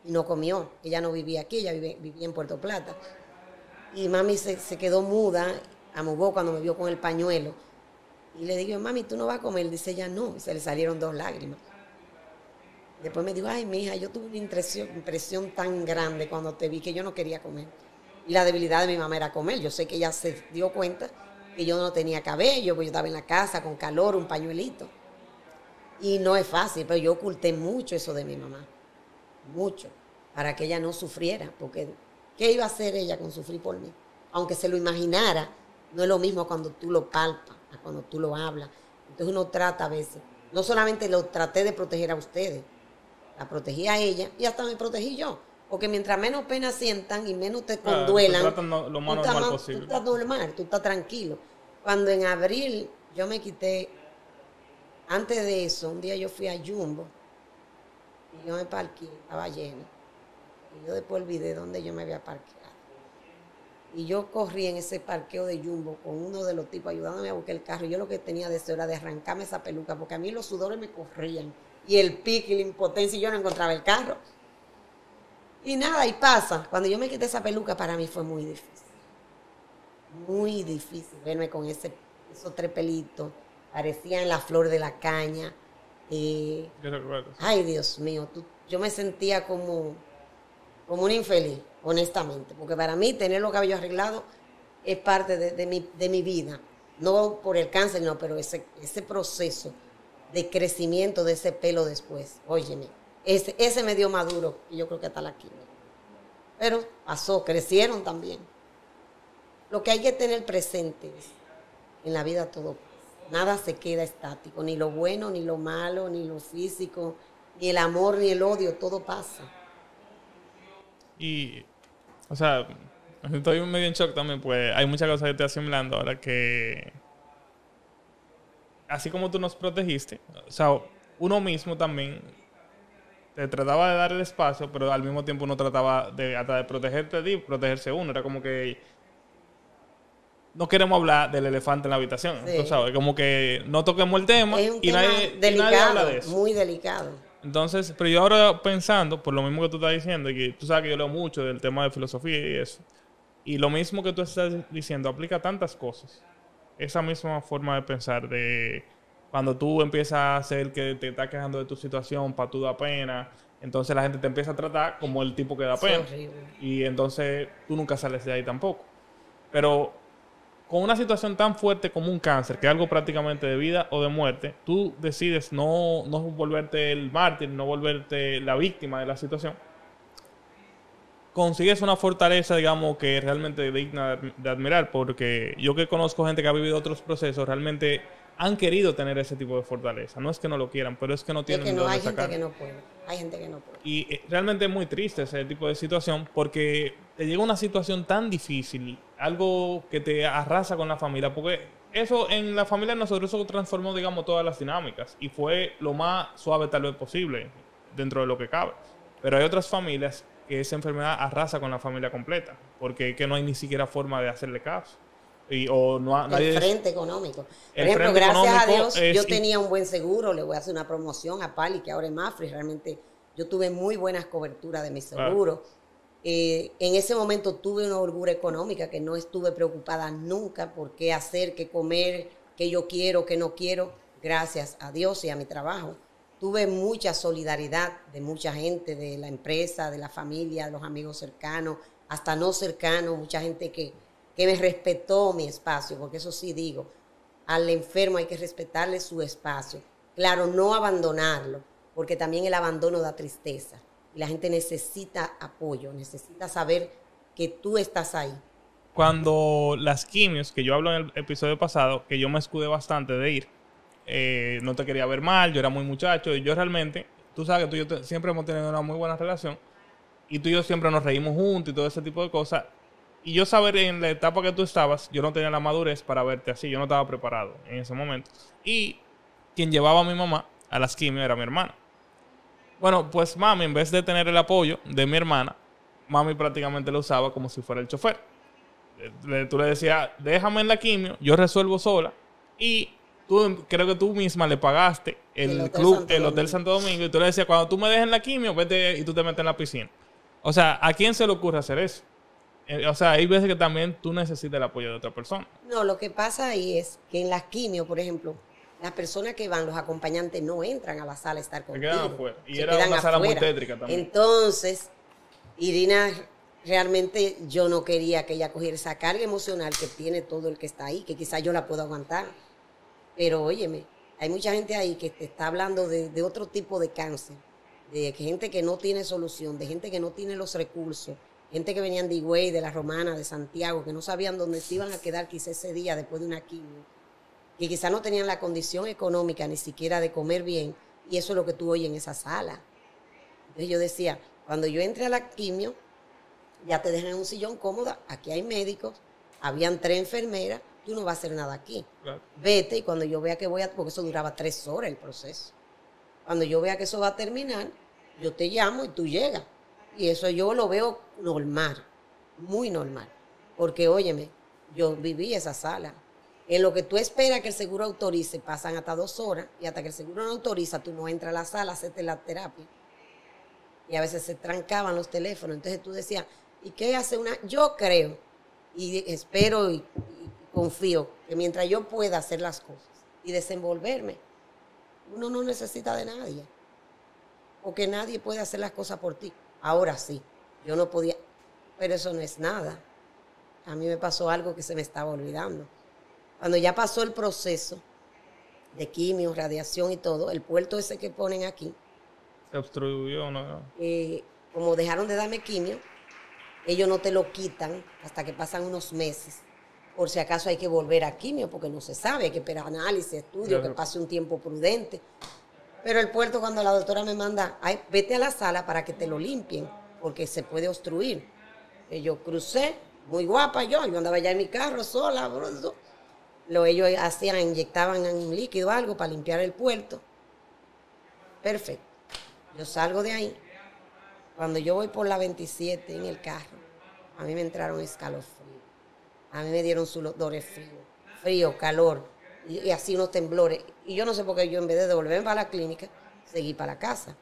y no comió. Ella no vivía aquí, ella vivía en Puerto Plata. Y mami se quedó muda, amugó cuando me vio con el pañuelo. Y le digo, mami, ¿tú no vas a comer? Dice ella, no. Y se le salieron 2 lágrimas. Después me dijo, ay, mi hija, yo tuve una impresión tan grande cuando te vi que yo no quería comer. Y la debilidad de mi mamá era comer. Yo sé que ella se dio cuenta que yo no tenía cabello, porque yo estaba en la casa con calor, un pañuelito. Y no es fácil, pero yo oculté mucho eso de mi mamá. Mucho. Para que ella no sufriera. Porque, ¿qué iba a hacer ella con sufrir por mí? Aunque se lo imaginara, no es lo mismo cuando tú lo palpas, a cuando tú lo hablas. Entonces uno trata a veces. No solamente lo traté de proteger a ustedes, la protegí a ella y hasta me protegí yo. Porque mientras menos pena sientan y menos te conduelan, lo más normal posible. Tú estás normal, tú estás tranquilo. Cuando en abril yo me quité, antes de eso, un día yo fui a Jumbo y yo me parqué, estaba lleno. Y yo después olvidé dónde yo me había parqueado. Y yo corrí en ese parqueo de Jumbo con uno de los tipos ayudándome a buscar el carro. Y yo lo que tenía deseo era de arrancarme esa peluca, porque a mí los sudores me corrían. Y el pique y la impotencia, y yo no encontraba el carro. Y nada, y pasa. Cuando yo me quité esa peluca, para mí fue muy difícil. Muy difícil verme con esos 3 pelitos. Parecían la flor de la caña. Yo recuerdo. Ay, Dios mío. Yo me sentía como una infeliz, honestamente. Porque para mí, tener los cabellos arreglados es parte de mi vida. No por el cáncer, no, pero ese proceso de crecimiento de ese pelo después. Óyeme. Ese me dio maduro y yo creo que hasta la quimio. Pero pasó, crecieron también. Lo que hay que tener presente es, en la vida todo pasa. Nada se queda estático, ni lo bueno, ni lo malo, ni lo físico, ni el amor, ni el odio, todo pasa. Y, o sea, estoy medio en shock también, pues hay muchas cosas que estoy asimilando ahora que, así como tú nos protegiste, o sea, uno mismo también te trataba de dar el espacio, pero al mismo tiempo uno trataba hasta de protegerte de ti, protegerse uno. Era como que no queremos hablar del elefante en la habitación. Sí. Tú sabes, como que no toquemos el tema es un y tema delicado, nadie habla de eso. Muy delicado. Entonces, pero yo ahora pensando, por lo mismo que tú estás diciendo, y que tú sabes que yo leo mucho del tema de filosofía y eso, y lo mismo que tú estás diciendo aplica a tantas cosas. Esa misma forma de pensar de cuando tú empiezas a ser que te está quejando de tu situación para tú da pena, entonces la gente te empieza a tratar como el tipo que da pena. Y entonces tú nunca sales de ahí tampoco. Pero con una situación tan fuerte como un cáncer, que es algo prácticamente de vida o de muerte, tú decides no volverte el mártir, no volverte la víctima de la situación. Consigues una fortaleza, digamos, que es realmente digna de admirar, porque yo que conozco gente que ha vivido otros procesos, realmente han querido tener ese tipo de fortaleza. No es que no lo quieran, pero es que no tienen dónde sacar. Hay gente que no puede. Y realmente es muy triste ese tipo de situación, porque te llega una situación tan difícil, algo que te arrasa con la familia, porque eso en la familia de nosotros eso transformó, digamos, todas las dinámicas y fue lo más suave tal vez posible dentro de lo que cabe. Pero hay otras familias que esa enfermedad arrasa con la familia completa, porque es que no hay ni siquiera forma de hacerle caso. El frente económico. Por ejemplo, gracias a Dios, yo tenía un buen seguro. Le voy a hacer una promoción a Pali, que ahora es Mafre. Realmente yo tuve muy buenas coberturas de mi seguro. En ese momento tuve una holgura económica que no estuve preocupada nunca por qué hacer, qué comer, qué yo quiero, qué no quiero. Gracias a Dios y a mi trabajo tuve mucha solidaridad de mucha gente, de la empresa, de la familia, de los amigos cercanos, hasta no cercanos, mucha gente que me respetó mi espacio, porque eso sí digo, al enfermo hay que respetarle su espacio. Claro, no abandonarlo, porque también el abandono da tristeza. Y la gente necesita apoyo, necesita saber que tú estás ahí. Cuando las quimios, que yo hablo en el episodio pasado, que yo me escudé bastante de ir, no te quería ver mal, yo era muy muchacho, y yo realmente, tú sabes que tú y yo siempre hemos tenido una muy buena relación, y tú y yo siempre nos reímos juntos y todo ese tipo de cosas. Y yo saber en la etapa que tú estabas, yo no tenía la madurez para verte así, yo no estaba preparado en ese momento. Y quien llevaba a mi mamá a las quimios era mi hermana. Bueno, pues mami, en vez de tener el apoyo de mi hermana, mami prácticamente lo usaba como si fuera el chofer. Tú le decías, déjame en la quimio, yo resuelvo sola. Y tú, creo que tú misma le pagaste el club, el Hotel Santo Domingo. Y tú le decías, cuando tú me dejes en la quimio, vete y tú te metes en la piscina. O sea, ¿a quién se le ocurre hacer eso? O sea, hay veces que también tú necesitas el apoyo de otra persona. No, lo que pasa ahí es que en las quimios, por ejemplo, las personas que van, los acompañantes, no entran a la sala a estar contigo. Se quedan afuera. Y era una sala muy tétrica también. Entonces, Irina, realmente yo no quería que ella cogiera esa carga emocional que tiene todo el que está ahí, que quizás yo la puedo aguantar. Pero óyeme, hay mucha gente ahí que te está hablando de otro tipo de cáncer, de gente que no tiene solución, de gente que no tiene los recursos, gente que venían de Higüey, de La Romana, de Santiago, que no sabían dónde se iban a quedar quizá ese día después de una quimio, que quizá no tenían la condición económica ni siquiera de comer bien, y eso es lo que tú oyes en esa sala. Entonces yo decía, cuando yo entré a la quimio, ya te dejan en un sillón cómoda, aquí hay médicos, habían 3 enfermeras, tú no vas a hacer nada aquí. Claro. Vete, y cuando yo vea que voy a, porque eso duraba 3 horas el proceso, cuando yo vea que eso va a terminar, yo te llamo y tú llegas. Y eso yo lo veo normal, muy normal. Porque, óyeme, yo viví esa sala. En lo que tú esperas que el seguro autorice, pasan hasta 2 horas, y hasta que el seguro no autoriza, tú no entras a la sala a hacerte la terapia. Y a veces se trancaban los teléfonos. Entonces tú decías, ¿y qué hace una? Yo creo, y espero y confío, que mientras yo pueda hacer las cosas y desenvolverme, uno no necesita de nadie. Porque nadie puede hacer las cosas por ti. Ahora sí, yo no podía, pero eso no es nada. A mí me pasó algo que se me estaba olvidando. Cuando ya pasó el proceso de quimio, radiación y todo, el puerto ese que ponen aquí, se obstruyó, ¿no? Como dejaron de darme quimio, ellos no te lo quitan hasta que pasan unos meses. Por si acaso hay que volver a quimio, porque no se sabe, hay que esperar análisis, estudio, que pase un tiempo prudente. Pero el puerto, cuando la doctora me manda, ay, vete a la sala para que te lo limpien, porque se puede obstruir. Y yo crucé, muy guapa yo andaba ya en mi carro sola. Ellos hacían, inyectaban un líquido algo para limpiar el puerto. Perfecto. Yo salgo de ahí. Cuando yo voy por la 27 en el carro, a mí me entraron escalofríos. A mí me dieron sudores frío, calor, y así unos temblores. Y yo no sé por qué yo, en vez de devolverme para la clínica, seguí para la casa.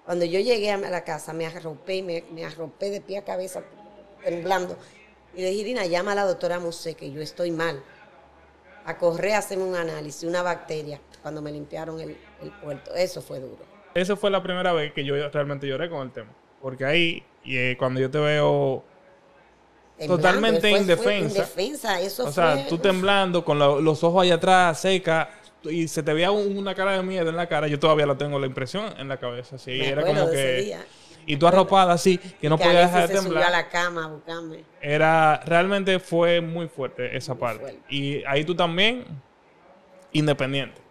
Cuando yo llegué a la casa, me arropé y me arropé de pie a cabeza, temblando. Y le dije, Irina, llama a la doctora Musé, que yo estoy mal. A correr a hacerme un análisis, una bacteria, cuando me limpiaron el puerto. Eso fue duro. Esa fue la primera vez que yo realmente lloré con el tema. Porque ahí, cuando yo te veo totalmente indefensa. Eso o sea, tú temblando, con los ojos allá atrás, seca, y se te veía una cara de miedo en la cara. Yo todavía la tengo la impresión en la cabeza. Así, era como que... Y tú arropada así, que no podías dejar de temblar. Subió a la cama a buscarme. Realmente fue muy fuerte esa parte. Y ahí tú también, independiente.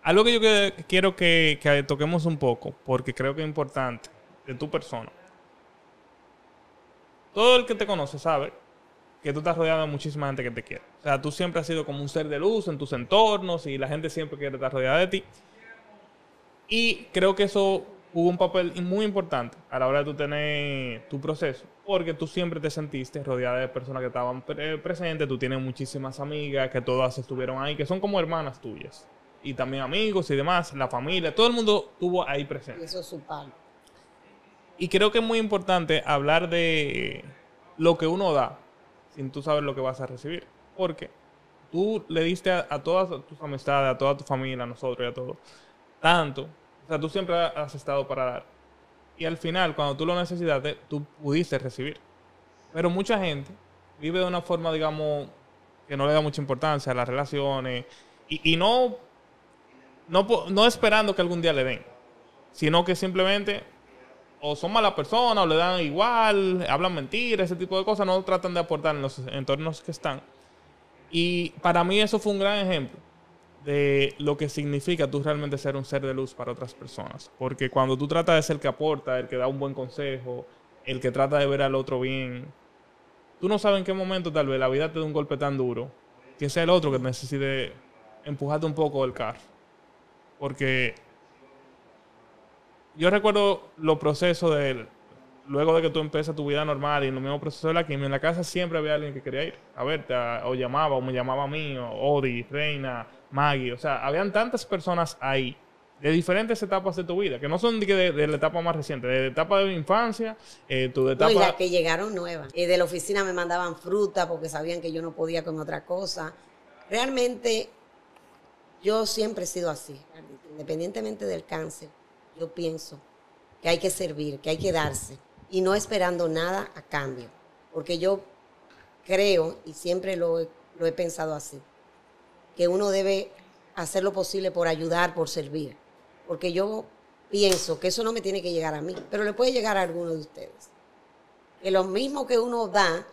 Algo que yo quiero que toquemos un poco, porque creo que es importante, de tu persona. Todo el que te conoce sabe que tú estás rodeado de muchísima gente que te quiere. O sea, tú siempre has sido como un ser de luz en tus entornos y la gente siempre quiere estar rodeada de ti. Y creo que eso jugó un papel muy importante a la hora de tú tener tu proceso, porque tú siempre te sentiste rodeada de personas que estaban presentes. Tú tienes muchísimas amigas que todas estuvieron ahí, que son como hermanas tuyas. Y también amigos y demás, la familia, todo el mundo estuvo ahí presente. Y eso es su pan. Y creo que es muy importante hablar de lo que uno da sin tú saber lo que vas a recibir. Porque tú le diste a todas tus amistades, a toda tu familia, a nosotros y a todos, tanto O sea, tú siempre has estado para dar. Y al final, cuando tú lo necesitaste, tú pudiste recibir. Pero mucha gente vive de una forma, digamos, que no le da mucha importancia a las relaciones y no esperando que algún día le den, sino que simplemente o son malas personas o le dan igual, hablan mentiras, ese tipo de cosas, no tratan de aportar en los entornos que están. Y para mí eso fue un gran ejemplo de lo que significa tú realmente ser un ser de luz para otras personas. Porque cuando tú tratas de ser el que aporta, el que da un buen consejo, el que trata de ver al otro bien, tú no sabes en qué momento tal vez la vida te dé un golpe tan duro que sea el otro que necesite empujarte un poco del carro. Porque yo recuerdo los procesos de luego de que tú empiezas tu vida normal y en los mismos procesos de la quimio, en la casa siempre había alguien que quería ir a verte, o llamaba, o me llamaba a mí, o Odi, Reina, Maggie. O sea, habían tantas personas ahí de diferentes etapas de tu vida, que no son de la etapa más reciente, de la etapa de mi infancia, tu etapa... No, y las que llegaron nuevas. De la oficina me mandaban fruta porque sabían que yo no podía con otra cosa. Realmente, yo siempre he sido así, independientemente del cáncer. Yo pienso que hay que servir, que hay que darse y no esperando nada a cambio. Porque yo creo, y siempre lo he pensado así, que uno debe hacer lo posible por ayudar, por servir. Porque yo pienso que eso no me tiene que llegar a mí, pero le puede llegar a alguno de ustedes. Que lo mismo que uno da,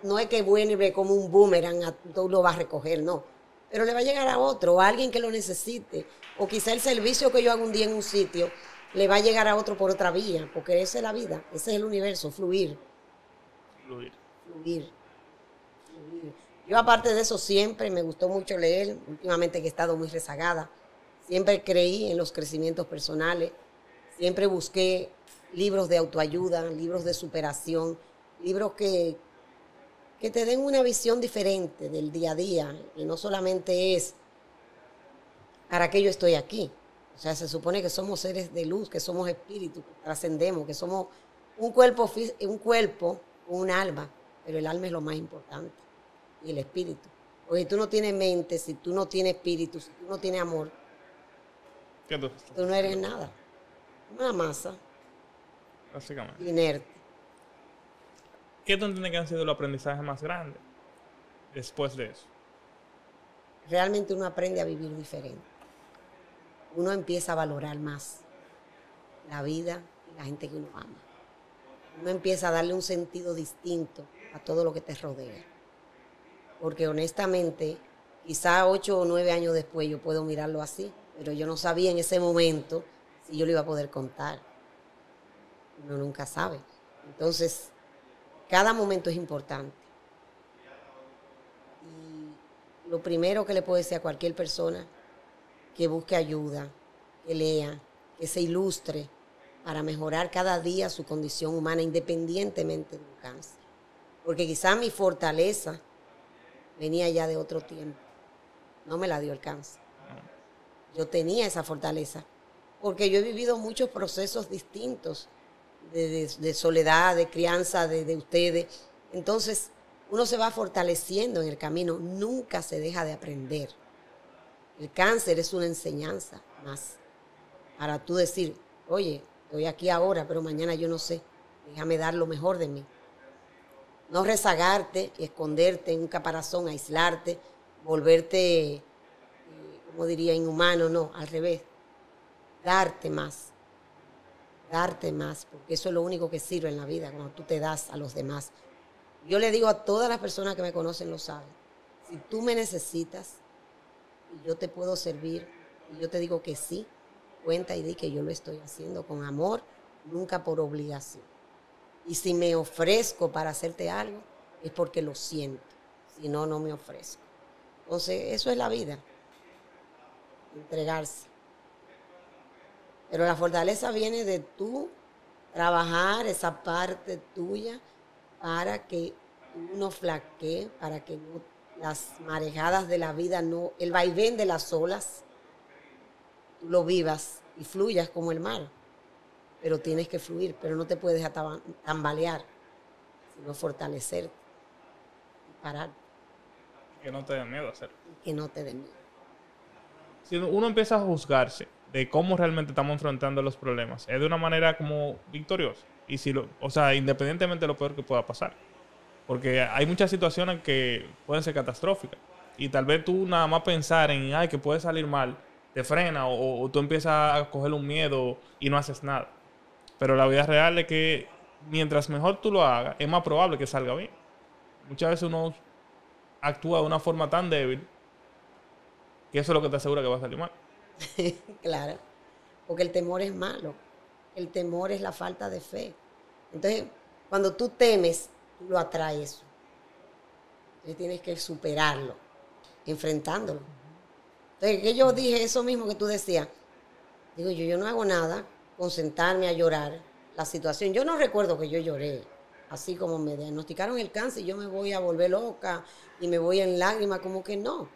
no es que vuelve como un boomerang, tú lo vas a recoger, no. Pero le va a llegar a otro, o a alguien que lo necesite. O quizá el servicio que yo hago un día en un sitio le va a llegar a otro por otra vía, porque esa es la vida, ese es el universo, fluir. Fluir. Fluir. Yo aparte de eso siempre me gustó mucho leer, últimamente que he estado muy rezagada, siempre creí en los crecimientos personales, siempre busqué libros de autoayuda, libros de superación, libros que te den una visión diferente del día a día, y no solamente es para qué yo estoy aquí. O sea, se supone que somos seres de luz, que somos espíritus, que trascendemos, que somos un cuerpo, un alma, pero el alma es lo más importante, y el espíritu. Porque si tú no tienes mente, si tú no tienes espíritu, si tú no tienes amor, tú no eres nada. Una masa. Básicamente. Inerte. ¿Qué tú entiendes que han sido los aprendizajes más grandes después de eso? Realmente uno aprende a vivir diferente. Uno empieza a valorar más la vida y la gente que uno ama. Uno empieza a darle un sentido distinto a todo lo que te rodea. Porque honestamente, quizá 8 o 9 años después yo puedo mirarlo así, pero yo no sabía en ese momento si yo lo iba a poder contar. Uno nunca sabe. Entonces, cada momento es importante. Y lo primero que le puedo decir a cualquier persona, que busque ayuda, que lea, que se ilustre para mejorar cada día su condición humana independientemente de un cáncer. Porque quizá mi fortaleza venía ya de otro tiempo. No me la dio el cáncer. Yo tenía esa fortaleza porque yo he vivido muchos procesos distintos de soledad, de crianza, de ustedes. Entonces, uno se va fortaleciendo en el camino, nunca se deja de aprender. El cáncer es una enseñanza más para tú decir, oye, estoy aquí ahora, pero mañana yo no sé, déjame dar lo mejor de mí. No rezagarte, esconderte en un caparazón, aislarte, volverte, como diría, inhumano, no, al revés. Darte más, porque eso es lo único que sirve en la vida, cuando tú te das a los demás. Yo le digo a todas las personas que me conocen, lo saben, si tú me necesitas y yo te puedo servir, y yo te digo que sí, cuenta y di que yo lo estoy haciendo con amor, nunca por obligación. Y si me ofrezco para hacerte algo, es porque lo siento, si no, no me ofrezco. Entonces, eso es la vida, entregarse. Pero la fortaleza viene de tú trabajar esa parte tuya para que tú no flaquees, para que no, las marejadas de la vida, no, el vaivén de las olas, tú lo vivas y fluyas como el mar. Pero tienes que fluir, pero no te puedes tambalear, sino fortalecerte y parar. Que no te dé miedo hacerlo. Que no te dé miedo. Si uno empieza a juzgarse de cómo realmente estamos enfrentando los problemas es de una manera como victoriosa. Y si o sea, independientemente de lo peor que pueda pasar. Porque hay muchas situaciones que pueden ser catastróficas. Y tal vez tú nada más pensar en, ay, que puede salir mal, te frena o tú empiezas a coger un miedo y no haces nada. Pero la vida real es que mientras mejor tú lo hagas, es más probable que salga bien. Muchas veces uno actúa de una forma tan débil que eso es lo que te asegura que va a salir mal. Claro, porque el temor es malo. El temor es la falta de fe. Entonces, cuando tú temes, tú lo atraes. Entonces tienes que superarlo, enfrentándolo. Entonces, que yo dije eso mismo que tú decías. Digo, yo no hago nada con sentarme a llorar la situación. Yo no recuerdo que yo lloré, así como me diagnosticaron el cáncer, yo me voy a volver loca y me voy en lágrimas, como que no.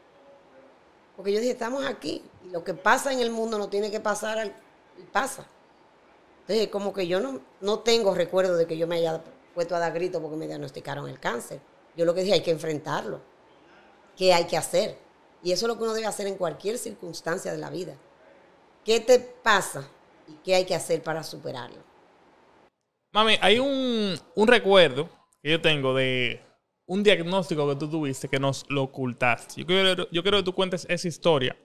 Porque yo dije, estamos aquí y lo que pasa en el mundo no tiene que pasar y pasa. Entonces, como que yo no tengo recuerdo de que yo me haya puesto a dar gritos porque me diagnosticaron el cáncer. Yo lo que dije, hay que enfrentarlo. ¿Qué hay que hacer? Y eso es lo que uno debe hacer en cualquier circunstancia de la vida. ¿Qué te pasa y qué hay que hacer para superarlo? Mami, hay un recuerdo que yo tengo de un diagnóstico que tú tuviste que nos lo ocultaste. Yo quiero que tú cuentes esa historia.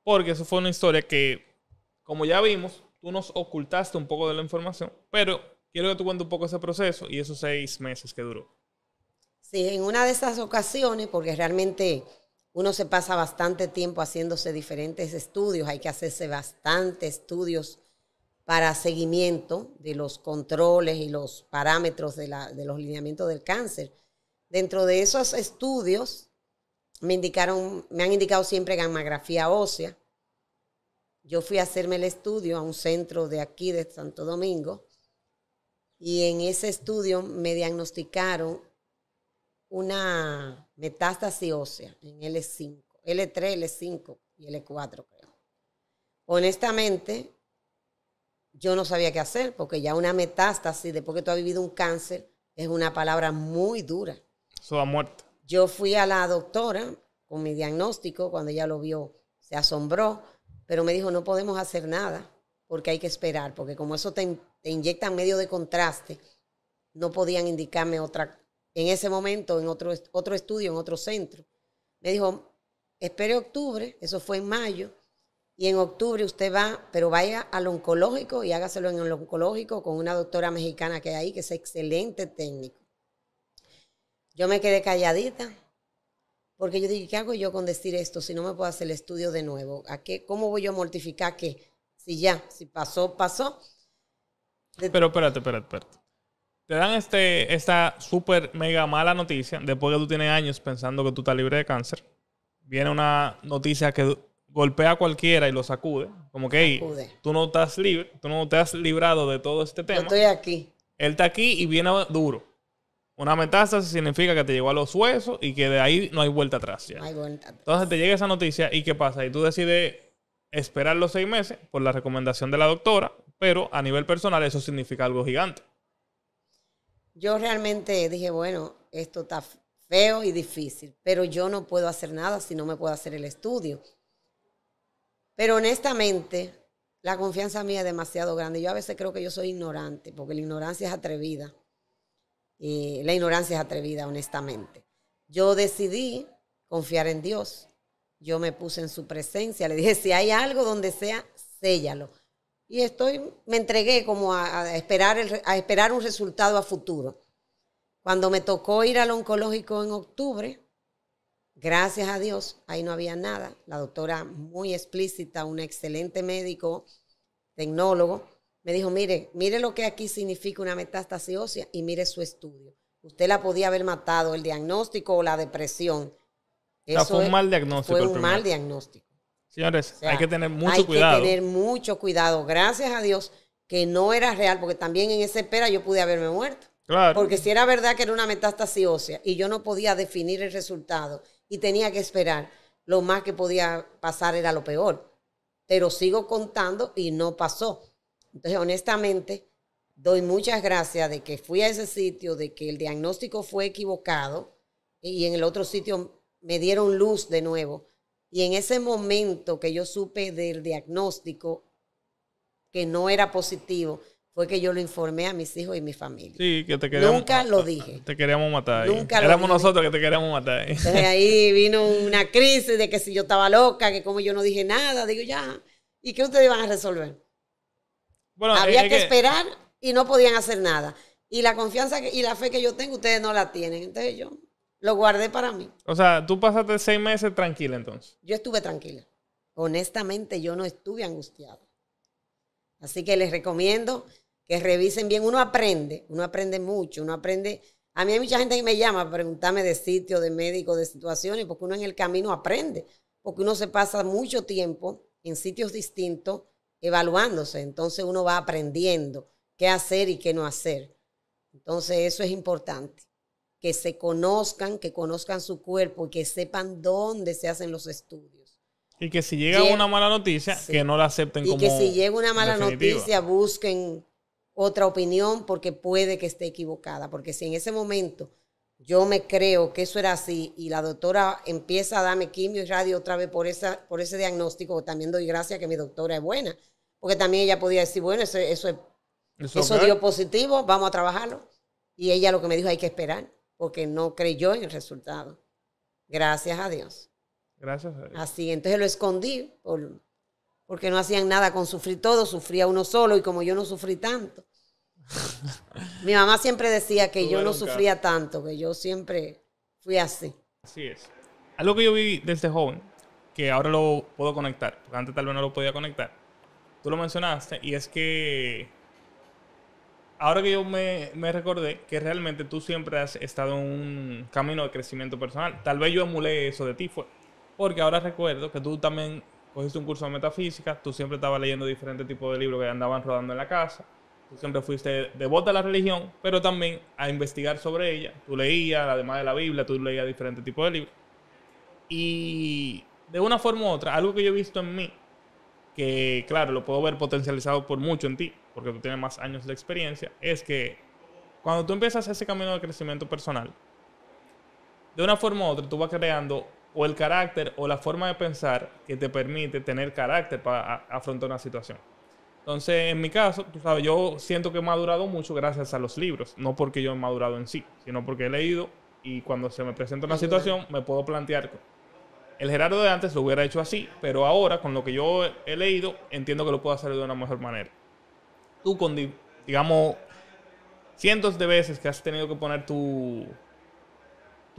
Porque eso fue una historia que, como ya vimos, tú nos ocultaste un poco de la información. Pero quiero que tú cuentes un poco ese proceso y esos 6 meses que duró. Sí, en una de esas ocasiones, porque realmente uno se pasa bastante tiempo haciéndose diferentes estudios, hay que hacerse bastantes estudios para seguimiento de los controles y los parámetros de los lineamientos del cáncer. Dentro de esos estudios me han indicado siempre gammagrafía ósea. Yo fui a hacerme el estudio a un centro de aquí de Santo Domingo y en ese estudio me diagnosticaron una metástasis ósea en L5, L3, L5 y L4 creo. Honestamente, yo no sabía qué hacer porque ya una metástasis, después que tú has vivido un cáncer, es una palabra muy dura. Eso da muerte. Yo fui a la doctora con mi diagnóstico, cuando ella lo vio, se asombró, pero me dijo, no podemos hacer nada porque hay que esperar, porque como eso te inyectan medio de contraste, no podían indicarme otra, en ese momento, en otro estudio, en otro centro. Me dijo, espere octubre, eso fue en mayo, y en octubre usted va, pero vaya al oncológico y hágaselo en el oncológico con una doctora mexicana que hay ahí, que es excelente técnico. Yo me quedé calladita, porque yo dije, ¿qué hago yo con decir esto si no me puedo hacer el estudio de nuevo? ¿Cómo voy yo a mortificar que si pasó, pasó? Pero espérate. Te dan esta súper mega mala noticia después que tú tienes años pensando que tú estás libre de cáncer. Viene una noticia que golpea a cualquiera y lo sacude. Como que, hey, tú no estás libre, tú no te has librado de todo este tema. Yo estoy aquí. Él está aquí y viene duro. Una metástasis significa que te llegó a los huesos y que de ahí no hay vuelta atrás. Ya. No hay vuelta atrás. Entonces te llega esa noticia y ¿qué pasa? Y tú decides esperar los 6 meses por la recomendación de la doctora, pero a nivel personal eso significa algo gigante. Yo realmente dije, bueno, esto está feo y difícil, pero yo no puedo hacer nada si no me puedo hacer el estudio. Pero honestamente, la confianza mía es demasiado grande. Yo a veces creo que yo soy ignorante, porque la ignorancia es atrevida. La ignorancia es atrevida, honestamente. Yo decidí confiar en Dios. Yo me puse en su presencia. Le dije, si hay algo donde sea, séllalo. Y me entregué como a esperar un resultado a futuro. Cuando me tocó ir al oncológico en octubre, gracias a Dios, ahí no había nada. La doctora muy explícita, un excelente médico, tecnólogo, me dijo, mire lo que aquí significa una metástasis ósea y mire su estudio. Usted la podía haber matado, el diagnóstico o la depresión. Eso fue un mal diagnóstico. Fue un mal diagnóstico. Señores, hay que tener mucho cuidado. Hay que tener mucho cuidado. Gracias a Dios que no era real, porque también en esa espera yo pude haberme muerto. Claro. Porque si era verdad que era una metástasis ósea y yo no podía definir el resultado y tenía que esperar, lo más que podía pasar era lo peor. Pero sigo contando y no pasó. Entonces, honestamente, doy muchas gracias de que fui a ese sitio, de que el diagnóstico fue equivocado y en el otro sitio me dieron luz de nuevo Y en ese momento que yo supe del diagnóstico que no era positivo, fue que yo lo informé a mis hijos y mi familia. Sí, que te queríamos. Nunca lo dije. Te queríamos matar. Nunca lo Éramos dije. nosotros que te queríamos matar. Entonces ahí vino una crisis de que si yo estaba loca, que como yo no dije nada, digo ya, ¿y qué ustedes van a resolver? Bueno, había que esperar y no podían hacer nada. Y la confianza y la fe que yo tengo, ustedes no la tienen. Entonces yo lo guardé para mí. O sea, tú pasaste 6 meses tranquila entonces. Yo estuve tranquila. Honestamente, yo no estuve angustiada. Así que les recomiendo que revisen bien. Uno aprende mucho, uno aprende. A mí hay mucha gente que me llama para preguntarme de sitios, de médicos, de situaciones, porque uno en el camino aprende. Porque uno se pasa mucho tiempo en sitios distintos evaluándose. Entonces uno va aprendiendo qué hacer y qué no hacer. Entonces eso es importante. Que se conozcan, que conozcan su cuerpo y que sepan dónde se hacen los estudios. Y que si llega una mala noticia, sí, que no la acepten como definitiva. Y que si llega una mala definitiva. noticia, busquen otra opinión porque puede que esté equivocada. Porque si en ese momento yo me creo que eso era así y la doctora empieza a darme quimio y radio otra vez por ese diagnóstico, también doy gracias que mi doctora es buena. Porque también ella podía decir, bueno, eso dio positivo, vamos a trabajarlo. Y ella lo que me dijo, hay que esperar, porque no creyó en el resultado. Gracias a Dios. Gracias a Dios. Así, entonces lo escondí porque no hacían nada con sufrir todo, sufría uno solo y como yo no sufrí tanto. Mi mamá siempre decía que yo no sufría tanto, que yo siempre fui así. Así es. Algo que yo vi desde joven, que ahora lo puedo conectar, porque antes tal vez no lo podía conectar. Tú lo mencionaste y es que ahora que yo me recordé que realmente tú siempre has estado en un camino de crecimiento personal. Tal vez yo emulé eso de ti, fue. Porque ahora recuerdo que tú también cogiste un curso de metafísica, tú siempre estabas leyendo diferentes tipos de libros que andaban rodando en la casa, tú siempre fuiste devota a la religión, pero también a investigar sobre ella. Tú leías, además de la Biblia, tú leías diferentes tipos de libros. Y de una forma u otra, algo que yo he visto en mí, que claro, lo puedo ver potencializado por mucho en ti, porque tú tienes más años de experiencia, es que cuando tú empiezas ese camino de crecimiento personal, de una forma u otra tú vas creando o el carácter o la forma de pensar que te permite tener carácter para afrontar una situación. Entonces, en mi caso, tú sabes, yo siento que he madurado mucho gracias a los libros, no porque yo he madurado en sí, sino porque he leído y cuando se me presenta una situación me puedo plantear. El Gerardo de antes lo hubiera hecho así, pero ahora con lo que yo he leído entiendo que lo puedo hacer de una mejor manera. Tú con, digamos, cientos de veces que has tenido que poner tu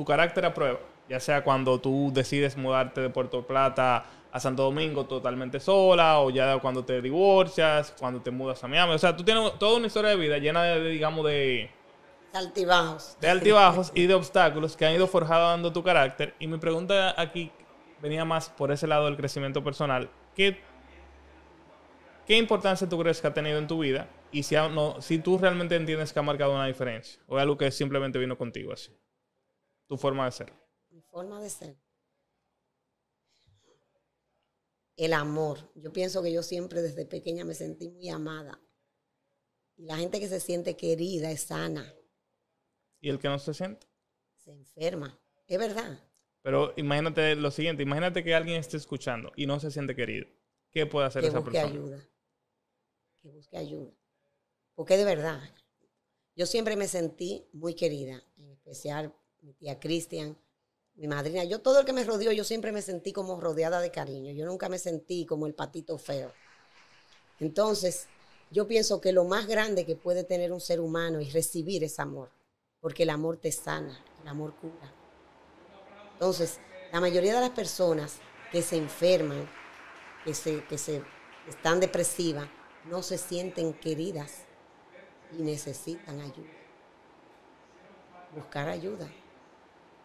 carácter a prueba, ya sea cuando tú decides mudarte de Puerto Plata a Santo Domingo totalmente sola, o ya cuando te divorcias, cuando te mudas a Miami. O sea, tú tienes toda una historia de vida llena digamos, de altibajos. De altibajos y de obstáculos que han ido forjando tu carácter. Y mi pregunta aquí venía más por ese lado del crecimiento personal. ¿Qué importancia tú crees que ha tenido en tu vida? Y si tú realmente entiendes que ha marcado una diferencia, o es algo que simplemente vino contigo así. Tu forma de ser. Mi forma de ser. El amor. Yo pienso que yo siempre desde pequeña me sentí muy amada. Y la gente que se siente querida es sana. ¿Y el que no se siente? Se enferma. Es verdad. Pero imagínate lo siguiente. Imagínate que alguien esté escuchando y no se siente querido. ¿Qué puede hacer esa persona? Que busque ayuda. Porque de verdad, yo siempre me sentí muy querida. En especial mi tía Cristian, mi madrina. Todo el que me rodeó, yo siempre me sentí como rodeada de cariño. Yo nunca me sentí como el patito feo. Entonces, yo pienso que lo más grande que puede tener un ser humano es recibir ese amor. Porque el amor te sana, el amor cura. Entonces, la mayoría de las personas que se enferman, que están depresivas, no se sienten queridas y necesitan ayuda. Buscar ayuda.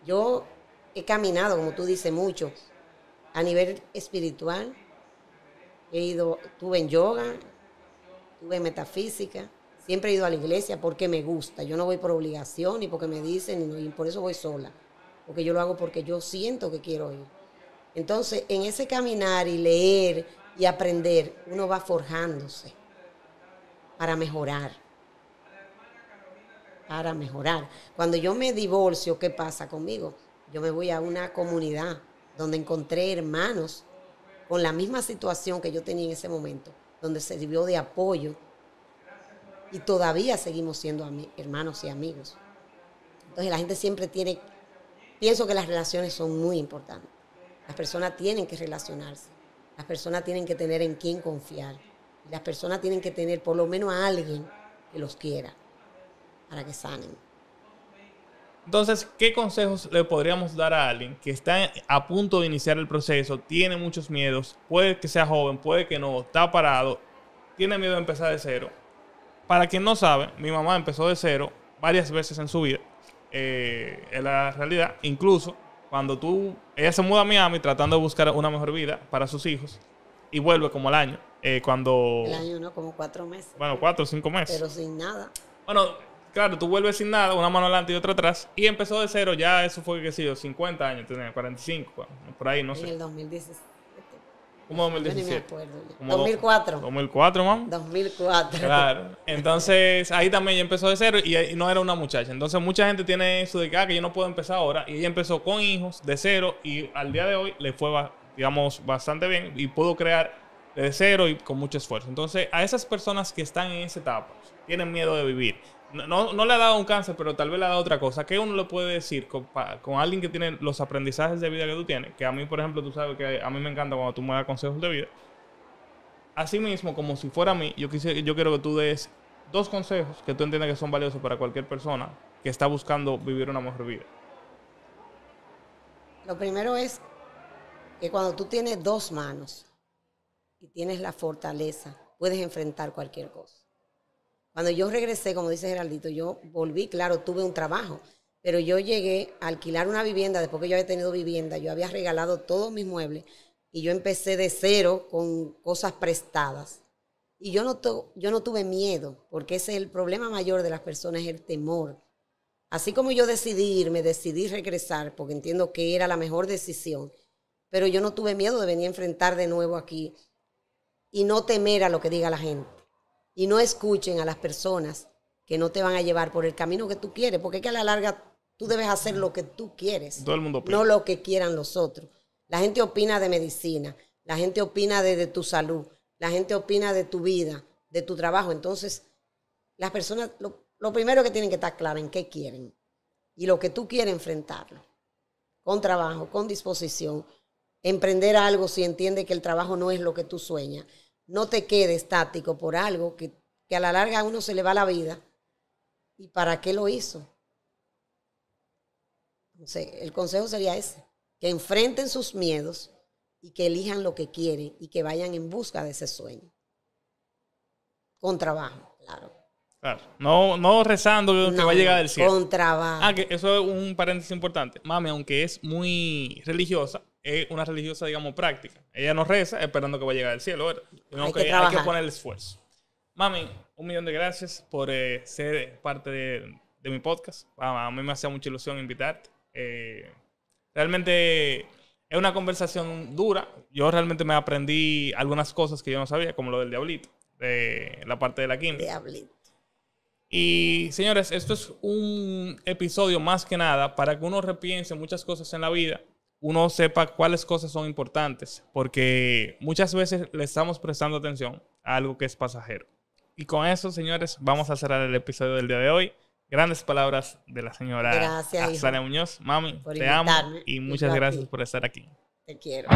Yo he caminado, como tú dices, mucho a nivel espiritual. Estuve en yoga, estuve en metafísica. Siempre he ido a la iglesia porque me gusta. Yo no voy por obligación ni porque me dicen, y por eso voy sola. Porque yo lo hago porque yo siento que quiero ir. Entonces, en ese caminar y leer y aprender, uno va forjándose para mejorar. Para mejorar. Cuando yo me divorcio, ¿qué pasa conmigo? Yo me voy a una comunidad donde encontré hermanos con la misma situación que yo tenía en ese momento, donde sirvió de apoyo y todavía seguimos siendo hermanos y amigos. Entonces la gente siempre pienso que las relaciones son muy importantes. Las personas tienen que relacionarse, las personas tienen que tener en quién confiar, y las personas tienen que tener por lo menos a alguien que los quiera para que sanen. Entonces, ¿qué consejos le podríamos dar a alguien que está a punto de iniciar el proceso, tiene muchos miedos, puede que sea joven, puede que no, está parado, tiene miedo de empezar de cero? Para quien no sabe, mi mamá empezó de cero varias veces en su vida. En la realidad, incluso cuando ella se muda a Miami tratando de buscar una mejor vida para sus hijos y vuelve como al año. El año no, como 4 meses. Bueno, 4 o 5 meses. Pero sin nada. Bueno, claro, tú vuelves sin nada, una mano adelante y otra atrás, y empezó de cero. Ya eso fue, qué sé yo, 50 años, tenía 45, por ahí, no sé. En el 2017. ¿Cómo 2017? Yo ni me acuerdo ya. 2004. 2004, mamá. 2004. Claro. Entonces, ahí también ella empezó de cero y no era una muchacha. Entonces, mucha gente tiene eso de que yo no puedo empezar ahora. Y ella empezó con hijos de cero y al día de hoy le fue, digamos, bastante bien y pudo crear de cero y con mucho esfuerzo. Entonces, a esas personas que están en esa etapa, tienen miedo de vivir. No le ha dado un cáncer, pero tal vez le ha dado otra cosa. ¿Qué uno le puede decir con alguien que tiene los aprendizajes de vida que tú tienes? Que a mí, por ejemplo, tú sabes que a mí me encanta cuando tú me das consejos de vida. Así mismo, como si fuera a mí, yo quiero que tú des 2 consejos que tú entiendas que son valiosos para cualquier persona que está buscando vivir una mejor vida. Lo primero es que cuando tú tienes 2 manos y tienes la fortaleza, puedes enfrentar cualquier cosa. Cuando yo regresé, como dice Geraldito, yo volví, claro, tuve un trabajo, pero yo llegué a alquilar una vivienda, después que yo había tenido vivienda, yo había regalado todos mis muebles y yo empecé de cero con cosas prestadas. Y yo no tuve miedo, porque ese es el problema mayor de las personas, es el temor. Así como yo decidí irme, decidí regresar, porque entiendo que era la mejor decisión, pero yo no tuve miedo de venir a enfrentar de nuevo aquí y no temer a lo que diga la gente. Y no escuchen a las personas que no te van a llevar por el camino que tú quieres, porque es que a la larga tú debes hacer lo que tú quieres. Todo el mundo opina. No lo que quieran los otros. La gente opina de medicina, la gente opina de tu salud, la gente opina de tu vida, de tu trabajo. Entonces, las personas, lo primero que tienen que estar claro en qué quieren. Y lo que tú quieres, enfrentarlo. Con trabajo, con disposición. Emprender algo si entiendes que el trabajo no es lo que tú sueñas. No te quedes estático por algo que a la larga a uno se le va la vida. ¿Y para qué lo hizo? Entonces, el consejo sería ese. Que enfrenten sus miedos y que elijan lo que quieren y que vayan en busca de ese sueño. Con trabajo, claro. Claro. No rezando que va a llegar del cielo. Con trabajo. Que eso es un paréntesis importante. Mami, aunque es muy religiosa, es una religiosa, digamos, práctica. Ella no reza esperando que va a llegar del cielo, ¿verdad? Sino que hay que poner el esfuerzo. Mami, 1.000.000 de gracias por ser parte de mi podcast. A mí me hacía mucha ilusión invitarte. Realmente es una conversación dura. Yo realmente me aprendí algunas cosas que yo no sabía, como lo del diablito, de la parte de la química. Diablito. Y señores, esto es un episodio más que nada para que uno repiense muchas cosas en la vida, uno sepa cuáles cosas son importantes, porque muchas veces le estamos prestando atención a algo que es pasajero. Y con eso, señores, vamos a cerrar el episodio del día de hoy. Grandes palabras de la señora Azalia Muñoz. Mami, te amo y muchas gracias por estar aquí. Te quiero.